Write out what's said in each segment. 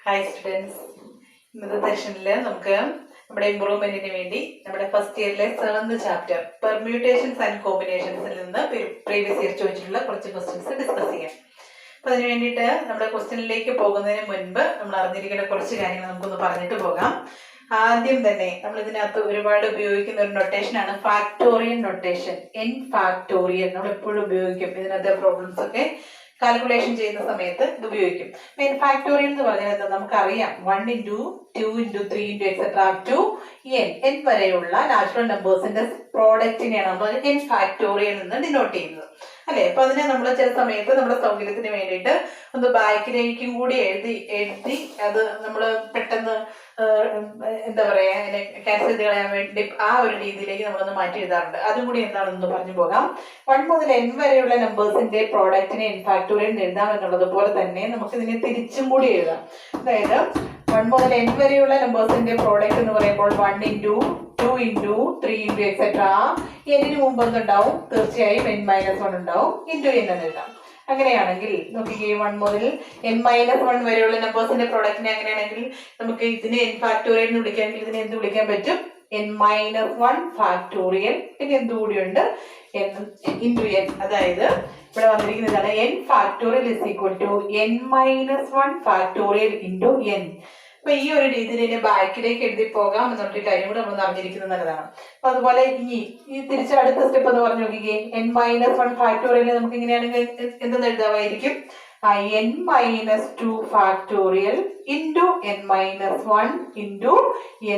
Hi students, ഇന്നത്തെ സെഷനിൽ നമുക്ക് നമ്മുടെ ഇമ്പ്രൂവ്മെന്റിന് വേണ്ടി നമ്മുടെ ഫസ്റ്റ് ഇയറിലെ 7th ചാപ്റ്റർ പെർമ്യൂട്ടേഷൻസ് ആൻഡ് കോമ്പിനേഷൻസിൽ നിന്ന് പ്രീവിയസ് ഇയർ ചോദിച്ചിട്ടുള്ള കുറച്ച് ക്വസ്റ്റ്യൻസ് ഡിസ്കസ് ചെയ്യാം. അപ്പൊ അതിന് വേണ്ടിയിട്ട് നമ്മുടെ ക്വസ്റ്റ്യനിലേക്ക് പോകുന്നതിന് മുൻപ് നമ്മൾ അറിഞ്ഞിരിക്കേണ്ട കുറച്ച് കാര്യങ്ങൾ നമുക്കൊന്ന് പറഞ്ഞിട്ട് പോകാം. ആദ്യം തന്നെ നമ്മൾ ഇതിനകത്ത് ഒരുപാട് ഉപയോഗിക്കുന്ന ഒരു നൊട്ടേഷനാണ് ഫാക്ടോറിയൽ നൊട്ടേഷൻ. എൻ ഫാക്ടോറിയൽ നമ്മൾ എപ്പോഴും ഉപയോഗിക്കും. ഇതിനകത്തെ പ്രോബ്ലംസ് ഒക്കെ കാൽക്കുലേഷൻ ചെയ്യുന്ന സമയത്ത് ഇത് ഉപയോഗിക്കും. എൻ ഫാക്ടോറിയൽ എന്ന് പറഞ്ഞാൽ എന്താ നമുക്കറിയാം, 1 into 2 into 3 into etc. to n വരെയുള്ള നാച്ചുറൽ നമ്പേഴ്സിന്റെ പ്രോഡക്റ്റിനെയാണ് നമ്മൾ എൻ ഫാക്ടോറിയൽ എന്ന് ഡിനോട്ട് ചെയ്യുന്നത്, അല്ലെ? അപ്പൊ അതിനെ നമ്മൾ ചില സമയത്ത് നമ്മുടെ സൗകര്യത്തിന് വേണ്ടിയിട്ട് ഒന്ന് ബാക്കിലേക്കും കൂടി എഴുതി അത് നമ്മൾ പെട്ടെന്ന് എന്താ പറയാ അതിനെ ക്യാൻസൽ ചെയ്ത് കളയാൻ വേണ്ടി ആ ഒരു രീതിയിലേക്ക് നമ്മളൊന്ന് മാറ്റി എഴുതാറുണ്ട്. അതും കൂടി എന്താണെന്ന് പറഞ്ഞു പോകാം. 1 മുതൽ n വരെയുള്ള നമ്പേഴ്സിന്റെ പ്രോഡക്റ്റിനെ എൻ ഫാക്ടോറിയൽ എഴുതാം എന്നുള്ളത് പോലെ തന്നെ നമുക്ക് ഇതിനെ തിരിച്ചും കൂടി എഴുതാം. അതായത് 1 മുതൽ n വരെയുള്ള നമ്പേഴ്സിന്റെ പ്രോഡക്റ്റ് എന്ന് പറയുമ്പോൾ 1 into 2 into 3 into etc. എന്നിന് മുമ്പ് എന്തുണ്ടാവും? തീർച്ചയായും n-1 ഉണ്ടാവും. into n എന്ന് എഴുതാം. അങ്ങനെയാണെങ്കിൽ നോക്കിക്കേ, 1 മുതൽ n-1 വരെയുള്ള നമ്പേഴ്സിന്റെ പ്രോഡക്റ്റിനെ അങ്ങനെയാണെങ്കിൽ നമുക്ക് ഇതിനെ n ഫാക്ടോറിയൽ എന്ന് വിളിക്കാമെങ്കിൽ ഇതിനെ എന്ത് വിളിക്കാൻ പറ്റും? n-1 factorial. പിന്നെ എന്തുകൂടിയുണ്ട്? into n. അതായത് ഇവിടെ വന്നിരിക്കുന്നതാണ് n factorial is equal to n-1 factorial into n. അപ്പൊ ഈ ഒരു രീതിയിൽ ബാക്കിലേക്ക് എഴുതി പോകാം എന്നൊരു കാര്യം കൂടെ നമ്മൾ അറിഞ്ഞിരിക്കുന്നത് നല്ലതാണ്. അപ്പൊ അതുപോലെ ഈ തിരിച്ച് അടുത്ത സ്റ്റെപ്പ് എന്ന് പറഞ്ഞു നോക്കിക്കേ, n-1 ഫാക്ടോറിയൽ നമുക്ക് ഇങ്ങനെയാണെങ്കിൽ എന്തെന്ന് എഴുതാമായിരിക്കും? n-2 factorial into n-1 into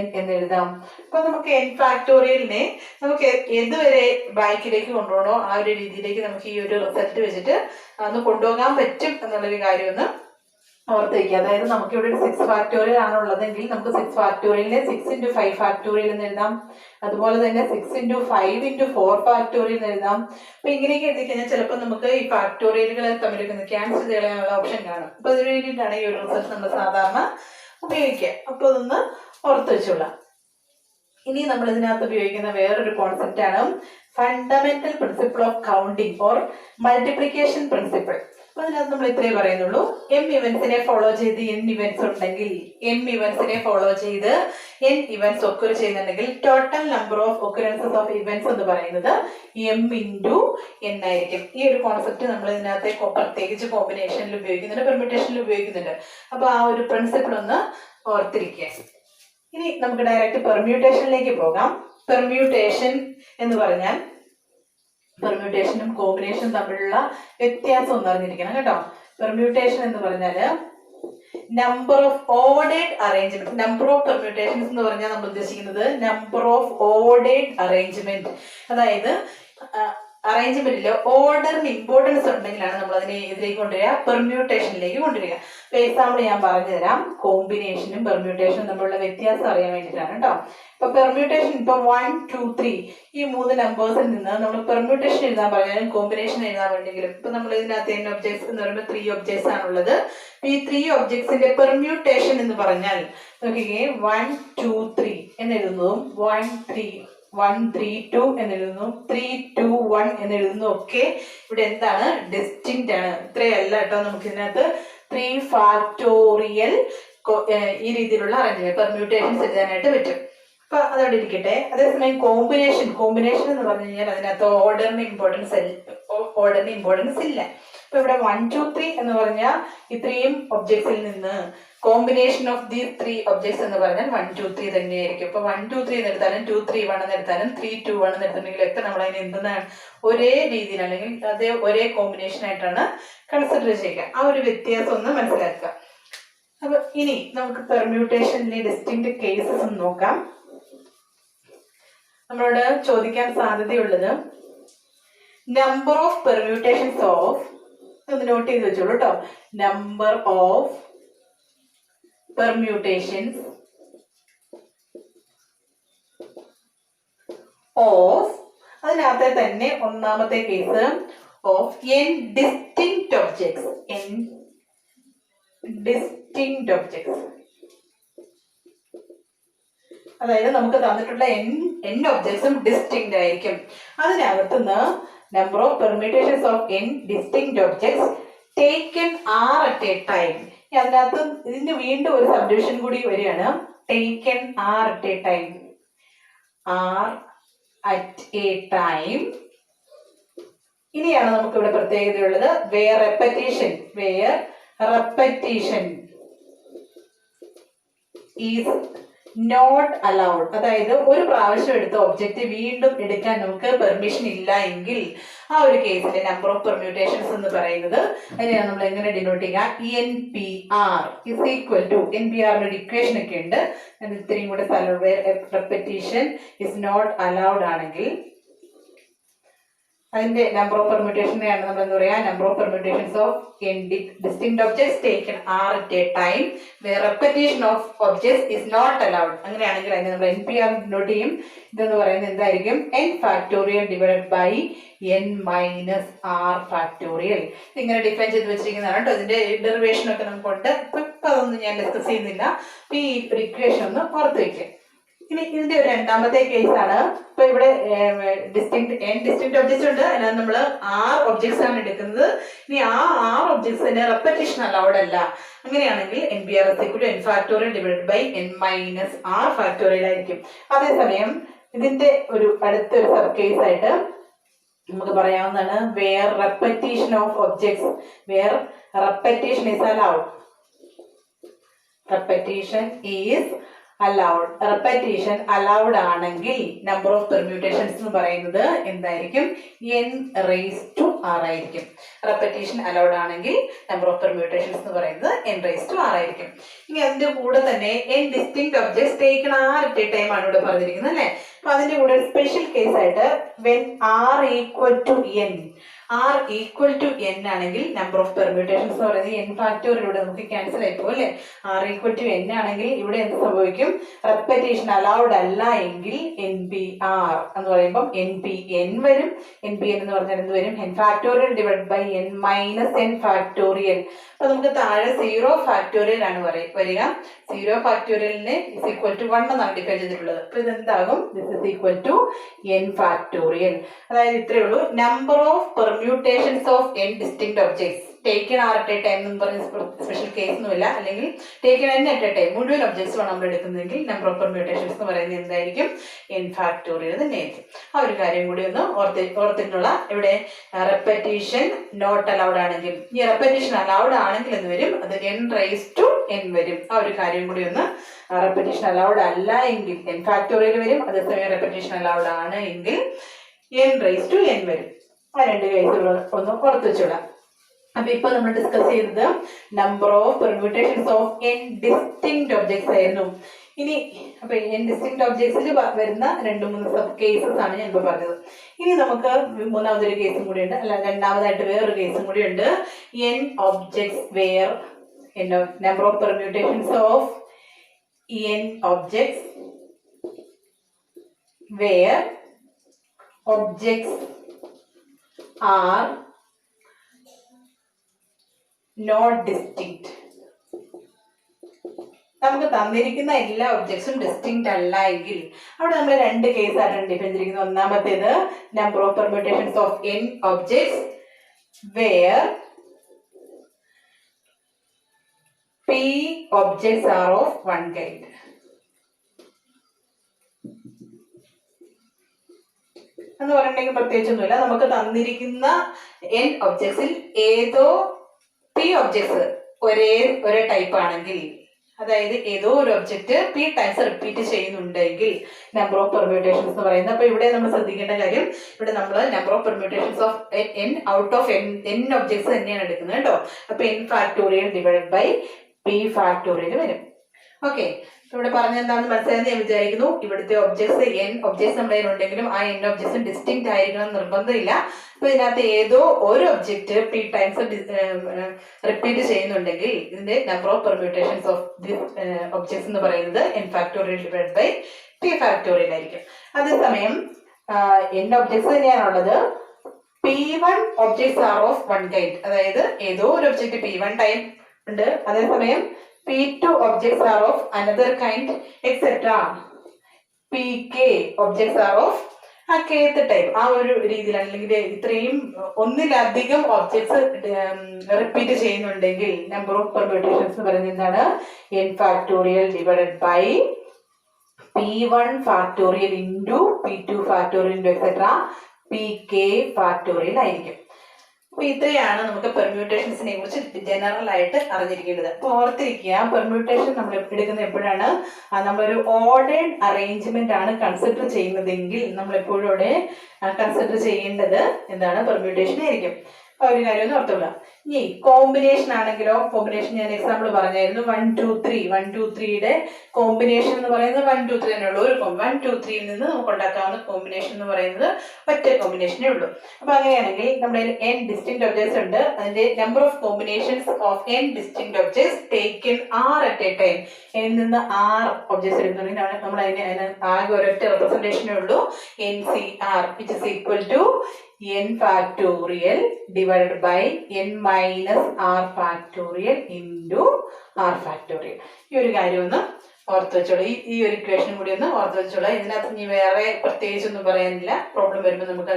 n എന്ന് എഴുതാം. അപ്പൊ നമുക്ക് n ഫാക്ടോറിയലിനെ നമുക്ക് ഏതുവരെ ബാക്കിലേക്ക് കൊണ്ടുപോകണോ ആ ഒരു രീതിയിലേക്ക് നമുക്ക് ഈ ഒരു റിസൾട്ട് വെച്ചിട്ട് അന്ന് കൊണ്ടുപോകാൻ പറ്റും എന്നുള്ളൊരു കാര്യം ഒന്ന് ഓർത്ത് വയ്ക്കുക. അതായത് നമുക്ക് ഇവിടെ ഒരു 6 ഫാക്ടോറിയൽ ആണുള്ളതെങ്കിൽ നമുക്ക് 6 ഫാക്ടോറിയലിനെ 6 into 5 ഫാക്ടോറിയൽ എന്ന് എഴുതാം. അതുപോലെ തന്നെ 6 into 5 into 4 ഫാക്ടോറിയൽ എന്ന് എഴുതാം. അപ്പൊ ഇങ്ങനെയൊക്കെ എഴുതി കഴിഞ്ഞാൽ ചിലപ്പോൾ നമുക്ക് ഈ ഫാക്ടോറിയലുകളെ തമ്മിൽ ക്യാൻസൽ ചെയ്യാനുള്ള ഓപ്ഷൻ കാണും. അപ്പൊ അതിന് വേണ്ടിയിട്ടാണ് ഈ ഒരു റിസൾട്ട് നമ്മൾ സാധാരണ ഉപയോഗിക്കുക. അപ്പൊ അതൊന്ന് ഓർത്ത് വെച്ചോളാം. ഇനി നമ്മൾ ഇതിനകത്ത് ഉപയോഗിക്കുന്ന വേറൊരു കോൺസെപ്റ്റ് ആണ് fundamental principle of counting or multiplication principle. അപ്പൊ അതിനകത്ത് നമ്മൾ ഇത്രേ പറയുന്നുള്ളൂ. m ഇവന്റ്സിനെ ഫോളോ ചെയ്ത് n ഇവന്റ്സ് ഉണ്ടെങ്കിൽ m ഇവന്റ്സിനെ ഫോളോ ചെയ്ത് n ഇവന്റ്സ് ഒക്കർ ചെയ്യുന്നുണ്ടെങ്കിൽ total number of occurrences of events എന്ന് പറയുന്നത് m into n ആയിരിക്കും. ഈ ഒരു കോൺസെപ്റ്റ് നമ്മൾ ഇതിനകത്തെ പ്രത്യേകിച്ച് കോമ്പിനേഷനിൽ ഉപയോഗിക്കുന്നുണ്ട്, പെർമ്യൂട്ടേഷനിൽ ഉപയോഗിക്കുന്നുണ്ട്. അപ്പൊ ആ ഒരു പ്രിൻസിപ്പിൾ ഒന്ന് ഓർത്തിരിക്കുക. ഇനി നമുക്ക് ഡയറക്റ്റ് പെർമ്യൂട്ടേഷനിലേക്ക് പോകാം. പെർമ്യൂട്ടേഷൻ എന്ന് പറഞ്ഞാൽ പെർമ്യൂട്ടേഷനും കോമ്പിനേഷനും തമ്മിലുള്ള വ്യത്യാസം ഒന്ന് അറിഞ്ഞിരിക്കണം കേട്ടോ. പെർമ്യൂട്ടേഷൻ എന്ന് പറഞ്ഞാല് number of ordered arrangement. Number of permutations എന്ന് പറഞ്ഞാൽ നമ്മൾ ഉദ്ദേശിക്കുന്നത് നമ്പർ ഓഫ് ഓർഡേഡ് അറേഞ്ച്മെന്റ്. അതായത് അറേഞ്ച്മെന്റിൽ ഓർഡറിന് ഇമ്പോർട്ടൻസ് ഉണ്ടെങ്കിലാണ് നമ്മൾ അതിനെ ഇതിലേക്ക് കൊണ്ടുവരിക, പെർമ്യൂട്ടേഷനിലേക്ക് കൊണ്ടുവരിക. എക്സാമ്പിൾ ഞാൻ പറഞ്ഞുതരാം. കോമ്പിനേഷനും പെർമ്യൂട്ടേഷനും തമ്മിലുള്ള വ്യത്യാസം അറിയാൻ വേണ്ടിയിട്ടാണ് കേട്ടോ. ഇപ്പൊ പെർമ്യൂട്ടേഷൻ ഇപ്പൊ 1, 2, 3 ഈ 3 നമ്പേഴ്സിൽ നിന്ന് നമ്മൾ പെർമ്യൂട്ടേഷൻ എഴുതാൻ പറഞ്ഞാലും കോമ്പിനേഷൻ എഴുതാൻ വേണ്ടെങ്കിലും ഇപ്പൊ നമ്മൾ ഇതിനകത്ത് n ഒബ്ജക്ട്സ് എന്ന് പറയുമ്പോൾ 3 ഒബ്ജക്ട്സ് ആണുള്ളത്. ഈ 3 ഒബ്ജക്ട്സിന്റെ പെർമ്യൂട്ടേഷൻ എന്ന് പറഞ്ഞാൽ നോക്കിക്കേ, 1, 2, 3 എന്ന് എഴുതുന്നതും 1, 3, 1, 3, 2 എന്നെഴുതുന്നു, 3, 2, 1 എന്നെഴുതുന്നു ഒക്കെ ഇവിടെ എന്താണ്? ഡിസ്റ്റിങ്ക്റ്റ് ആണ്. ഇത്രയല്ല കേട്ടോ നമുക്ക് ഇതിനകത്ത് 3 ഫാക്ടോറിയൽ ഈ രീതിയിലുള്ള അറേഞ്ച്മെന്റ് പെർമ്യൂട്ടേഷൻസ് എഴുതാനായിട്ട് പറ്റും. അപ്പൊ അതവിടെ ഇരിക്കട്ടെ. അതേസമയം കോമ്പിനേഷൻ എന്ന് പറഞ്ഞു കഴിഞ്ഞാൽ അതിനകത്ത് ഓർഡറിന് ഇമ്പോർട്ടൻസ് ഇല്ല. ഇപ്പൊ ഇവിടെ 1, 2, 3 എന്ന് പറഞ്ഞാൽ ഇത്രയും ഒബ്ജക്ട്സിൽ നിന്ന് കോമ്പിനേഷൻ ഓഫ് ദി 3 ഒബ്ജക്ട്സ് എന്ന് പറഞ്ഞാൽ 1, 2, 3 തന്നെയായിരിക്കും. ഇപ്പൊ 1, 2, 3 എന്ന് എടുത്താലും 2, 3, 1 എന്ന് എടുത്താലും 3, 2, 1 എന്ന് എടുത്തിട്ടുണ്ടെങ്കിൽ ഒക്കെ നമ്മൾ അതിന് എന്തെന്നാണ് ഒരേ രീതിയിൽ അല്ലെങ്കിൽ അതേ ഒരേ കോമ്പിനേഷൻ ആയിട്ടാണ് കൺസിഡർ ചെയ്യുക. ആ ഒരു വ്യത്യാസം ഒന്ന് മനസ്സിലാക്കുക. അപ്പൊ ഇനി നമുക്ക് പെർമ്യൂട്ടേഷനിലെ ഡിസ്റ്റിങ്ക്റ്റ് കേസസ് ഒന്ന് നോക്കാം. നമ്മളോട് ചോദിക്കാൻ സാധ്യതയുള്ളത് നമ്പർ ഓഫ് പെർമ്യൂട്ടേഷൻസ് ഓഫ്, ഒന്ന് നോട്ട് ചെയ്ത് വെച്ചോളൂ കേട്ടോ. നമ്പർ ഓഫ് permutations of, അതിനകത്തെ തന്നെ ഒന്നാമത്തെ case of n distinct objects. അതായത് നമുക്ക് തന്നിട്ടുള്ള n ഒബ്ജക്ട്സും ഡിസ്റ്റിങ്ക്റ്റ് ആയിരിക്കും. അതിനകത്തുനിന്ന് number of permutations of n distinct objects taken r at a time അതിനകത്ത് ഇതിന്റെ വീണ്ടും ഒരു സബ്ഡിവിഷൻ കൂടി വരികയാണ്. Taken r at a time. R at a time. ഇനിയാണ് നമുക്ക് ഇവിടെ പ്രത്യേകതയുള്ളത് where repetition is not allowed. അതായത് ഒരു പ്രാവശ്യം എടുത്ത ഒബ്ജക്റ്റ് വീണ്ടും എടുക്കാൻ നമുക്ക് പെർമിഷൻ ഇല്ല എങ്കിൽ ആ ഒരു കേസിലെ നമ്പർ ഓഫ് പെർമ്യൂട്ടേഷൻസ് എന്ന് പറയുന്നത് അതിനെയാണ് നമ്മൾ എങ്ങനെ ഡിനോട്ട് ചെയ്യുക? NPR ഇസ് ഈക്വൽ ടു, NPRന്റെ ഒരു ഇക്വേഷൻ ഒക്കെ ഉണ്ട്. ഇത്രയും കൂടെ റെപ്പറ്റീഷൻ ഇസ് നോട്ട് അലൗഡ് ആണെങ്കിൽ അതിന്റെ നമ്പർ ഓഫ് പെർമ്യൂട്ടേഷനെയാണ് നമ്മൾ എന്താ പറയുക? Number of permutations of distinct objects taken r at a time where repetition of objects is not allowed. അങ്ങനെയാണെങ്കിൽ അതിനെ നമ്മൾ NPR നോട്ട് ചെയ്യും. ഇതെന്ന് പറയുന്നത് എന്തായിരിക്കും? N factorial divided by N minus R factorial. ഇങ്ങനെ ഡിഫൈൻ ചെയ്ത് വെച്ചിരിക്കുന്നതാണ് കേട്ടോ. ഇതിന്റെ ഡെറിവേഷൻ ഒക്കെ നമുക്കുണ്ട്. ഇപ്പൊ അതൊന്നും ഞാൻ ഡിസ്കസ് ചെയ്യുന്നില്ല. ഈ ഒരു ഇക്വേഷൻ ഒന്ന് ഓർത്ത് വെക്കുക. ഇനി ഇതിന്റെ ഒരു രണ്ടാമത്തെ കേസാണ്. ഇപ്പൊ ഇവിടെ ഡിസ്റ്റിങ്ക്ട് ഒബ്ജക്ട്സ് ഉണ്ട്. അതിനകത്ത് നമ്മൾ 6 ഒബ്ജക്ട്സ് ആണ് എടുക്കുന്നത്. ഇനി ആ 6 ഒബ്ജക്ട്സിന് റെപ്പറ്റീഷൻ അലൗഡ് അല്ല. അങ്ങനെയാണെങ്കിൽ NPR N factorial divided by N minus R factorial ആയിരിക്കും. അതേസമയം ഇതിന്റെ ഒരു അടുത്തൊരു സബ് കേസ് ആയിട്ട് നമുക്ക് പറയാവുന്നതാണ് where repetition of objects repetition is allowed. Repetition allowed ആണെങ്കിൽ നമ്പർ ഓഫ് പെർമ്യൂട്ടേഷൻസ് എന്ന് പറയുന്നത് എന്തായിരിക്കും? N റേസ് ടു R ആയിരിക്കും. റെപ്പറ്റീഷൻ അലൗഡ് ആണെങ്കിൽ നമ്പർ ഓഫ് പെർമ്യൂട്ടേഷൻസ് എന്ന് പറയുന്നത് N റേസ് ടു R ആയിരിക്കും. ഇനി അതിന്റെ കൂടെ തന്നെ N distinct objects taken r at a time ആണ് ഇവിടെ പറഞ്ഞിരിക്കുന്നത് അല്ലേ? അപ്പൊ അതിന്റെ കൂടെ ഒരു സ്പെഷ്യൽ കേസ് ആയിട്ട് when R equal to N ആണെങ്കിൽ നമ്പർ ഓഫ് പെർമ്യൂട്ടേഷൻസ് എന്ന് പറയുന്നത് N ഫാക്ടോറിയലൂടെ നമുക്ക് ക്യാൻസൽ ആയി പോകും അല്ലേ? R ഈക്വൽ ടു N ആണെങ്കിൽ ഇവിടെ എന്ത് സംഭവിക്കും? റെപ്പറ്റീഷൻ അലൗഡ് അല്ല എങ്കിൽ NPR എന്ന് പറയുമ്പോൾ NPN വരും. NPN എന്ന് പറഞ്ഞാൽ എന്ത് വരും? N factorial divide by N minus N factorial. അപ്പൊ നമുക്ക് താഴെ 0 ഫാക്ടോറിയൽ ആണ് വരിക. 0 ഫാക്ടോറിയലിന് ഇസ് ഈക്വൽ ടു 1 എന്നാണ് ഡിഫൈൻ ചെയ്തിട്ടുള്ളത്. അപ്പൊ ഇതെന്താകും? This is equal to N factorial. അതായത് ഇത്രയേ ഉള്ളൂ. Number of permutations of N distinct objects taken r at a time എന്ന് പറഞ്ഞ സ്പെഷ്യൽ കേസ് ഒന്നുമില്ല. അല്ലെങ്കിൽ taken N at a time മുഴുവൻ ഒബ്ജക്ട്സ് ആണ് നമ്മൾ എടുക്കുന്നതെങ്കിൽ നമ്പർ ഓഫ് പെർമ്യൂട്ടേഷൻസ് എന്ന് പറയുന്നത് എന്തായിരിക്കും? N ഫാക്ടോറിയൽ തന്നെയായിരിക്കും. ആ ഒരു കാര്യം കൂടി ഒന്ന് ഓർത്തിട്ടുള്ള. ഇവിടെ റെപ്പറ്റീഷൻ നോട്ട് അലൗഡ് ആണെങ്കിൽ, ഈ റെപ്പറ്റീഷൻ അലൗഡ് ആണെങ്കിൽ എന്ന് വരും, അത് N റേസ് ടു N വരും. ആ ഒരു കാര്യം കൂടി ഒന്ന്, റെപ്പറ്റീഷൻ അലൗഡ് അല്ല എങ്കിൽ N ഫാക്ടോറിയൽ വരും. അതേസമയം റെപ്പറ്റീഷൻ അലൗഡ് ആണ് എങ്കിൽ N റേസ് ടു N വരും. ആ രണ്ട് കേസുകൾ ഒന്ന് ഓർത്ത് വെച്ചോളാം. അപ്പൊ ഇപ്പൊ നമ്മൾ ഡിസ്കസ് ചെയ്തത് number of permutations of N distinct objects ആയിരുന്നു. ഇനി അപ്പൊ N ഡിസ്റ്റിങ്ക്ട് ഒബ്ജക്ട്സിൽ വരുന്ന 2-3 സബ് കേസസ് ആണ് ഞാൻ ഇപ്പൊ പറഞ്ഞത്. ഇനി നമുക്ക് മൂന്നാമതൊരു കേസും കൂടി ഉണ്ട്, അല്ല രണ്ടാമതായിട്ട് വേറൊരു കേസും കൂടി ഉണ്ട്. N objects where number of permutations of N objects where objects are not distinct. നമുക്ക് തന്നിരിക്കുന്ന എല്ലാ ഒബ്ജക്ട്സും ഡിസ്റ്റിങ്ക്ട് അല്ല എങ്കിൽ അവിടെ നമ്മൾ 2 കേസായിട്ടാണ് ഡിഫൈൻ ചെയ്തിരിക്കുന്നത്. ഒന്നാമത്തേത് number of permutations of N objects where P objects are of one kind. എന്ന് പറഞ്ഞിട്ടുണ്ടെങ്കിൽ പ്രത്യേകിച്ചൊന്നുമില്ല. നമുക്ക് തന്നിരിക്കുന്ന N ഒബ്ജക്ട്സിൽ ഏതോ P ഒബ്ജക്ട്സ് ഒരേ ടൈപ്പ് ആണെങ്കിൽ, അതായത് ഏതോ ഒരു ഒബ്ജക്റ്റ് P ടൈംസ് റിപ്പീറ്റ് ചെയ്യുന്നുണ്ടെങ്കിൽ നമ്പർ ഓഫ് പെർമ്യൂട്ടേഷൻസ് എന്ന് പറയുന്നത്. അപ്പൊ ഇവിടെ നമ്മൾ ശ്രദ്ധിക്കേണ്ട കാര്യം, ഇവിടെ നമ്മൾ number of permutations of N out of N objects തന്നെയാണ് എടുക്കുന്നത് കേട്ടോ. അപ്പൊ N factorial divided by P factorial വരും. ഓക്കെ, ഇവിടെ പറഞ്ഞ എന്താണെന്ന് മനസ്സിലായെന്ന് ഞാൻ വിചാരിക്കുന്നു. ഇവിടുത്തെ ഒബ്ജക്ട്സ് N ഒബ്ജക്ട്സ് നമ്മുടെ ഉണ്ടെങ്കിലും ആ N ഒബ്ജക്ട്സും ഡിസ്റ്റിങ്ക്ട് ആയിരിക്കണം നിർബന്ധമില്ല. അപ്പൊ ഇതിനകത്ത് ഏതോ ഒരു ഒബ്ജക്റ്റ് P ടൈംസ് റിപ്പീറ്റ് ചെയ്യുന്നുണ്ടെങ്കിൽ ഇതിന്റെ number of permutations of this objects എന്ന് പറയുന്നത് N factorial divide by P factorial ആയിരിക്കും. അതേസമയം N ഒബ്ജക്ട്സ് തന്നെയാണുള്ളത്. P1 objects are of one kind, അതായത് ഏതോ ഒരു ഒബ്ജക്റ്റ് P1 ടൈം ഉണ്ട്, അതേസമയം P2 objects are of another kind, etc. Pk objects are of ആ കേത്ത് ടൈപ്പ് ആ ഒരു രീതിയിലാണ്, അല്ലെങ്കിൽ ഇത്രയും ഒന്നിലധികം ഒബ്ജക്ട്സ് റിപ്പീറ്റ് ചെയ്യുന്നുണ്ടെങ്കിൽ നമ്പർ ഓഫ് പെർമ്യൂട്ടേഷൻസ് എന്ന് പറയുന്നത് എന്താണ്? n factorial divided by p1 factorial into p2 factorial into etcetera pk factorial ആയിരിക്കും. അപ്പൊ ഇത്രയാണ് നമുക്ക് പെർമ്യൂട്ടേഷൻസിനെ കുറിച്ച് ജനറൽ ആയിട്ട് അറിഞ്ഞിരിക്കേണ്ടത്. അപ്പൊ ഓർത്തിരിക്കുക, പെർമ്യൂട്ടേഷൻ നമ്മൾ എടുക്കുന്നത് എപ്പോഴാണ്? നമ്മളൊരു ഓർഡേഡ് അറേഞ്ച്മെന്റ് ആണ് കൺസിഡർ ചെയ്യുന്നതെങ്കിൽ നമ്മൾ എപ്പോഴും അവിടെ കൺസിഡർ ചെയ്യേണ്ടത് എന്താണ്? പെർമ്യൂട്ടേഷൻ ആയിരിക്കും. ആ ഒരു കാര്യം ഒന്ന് ഓർത്തുള്ള. ഇനി കോമ്പിനേഷൻ ആണെങ്കിലോ, കോമ്പിനേഷൻ ഞാൻ എക്സാമ്പിൾ പറഞ്ഞായിരുന്നു. 1 2 3 1 2 3യുടെ കോമ്പിനേഷൻ എന്ന് പറയുന്നത് 1 2 3 തന്നെയുള്ളൂ. ഒരു 1 2 3യിൽ നിന്ന് നമുക്ക് ഉണ്ടാക്കാവുന്ന കോമ്പിനേഷൻ എന്ന് പറയുന്നത് ഒറ്റ കോമ്പിനേഷനേ ഉള്ളൂ. അപ്പൊ അങ്ങനെയാണെങ്കിൽ നമ്മുടെ n ഡിസ്റ്റിങ്ക്ട് ഒബ്ജക്ട്സ് ഉണ്ട്. അതിന്റെ number of combinations of n distinct objects taken r at a time. n നിന്ന് r ഒബ്ജക്ട്സ് എടുക്കുന്നുണ്ടെങ്കിൽ നമ്മൾ അതിന് ആകെ ഒരൊറ്റ റെപ്രസെന്റേഷനേ ഉള്ളൂ, NCR, which is equal to n factorial divided by n minus r factorial into r factorial. ഈ ഒരു കാര്യം ഒന്ന് ഓർത്ത് വെച്ചോളൂ. ഈ ഒരു ഇക്വേഷൻ കൂടി ഒന്ന് ഓർത്ത് വെച്ചോളൂ. ഇതിനകത്ത് ഇനി വേറെ പ്രത്യേകിച്ചൊന്നും പറയാനില്ല. പ്രോബ്ലം വരുമ്പോൾ നമുക്ക്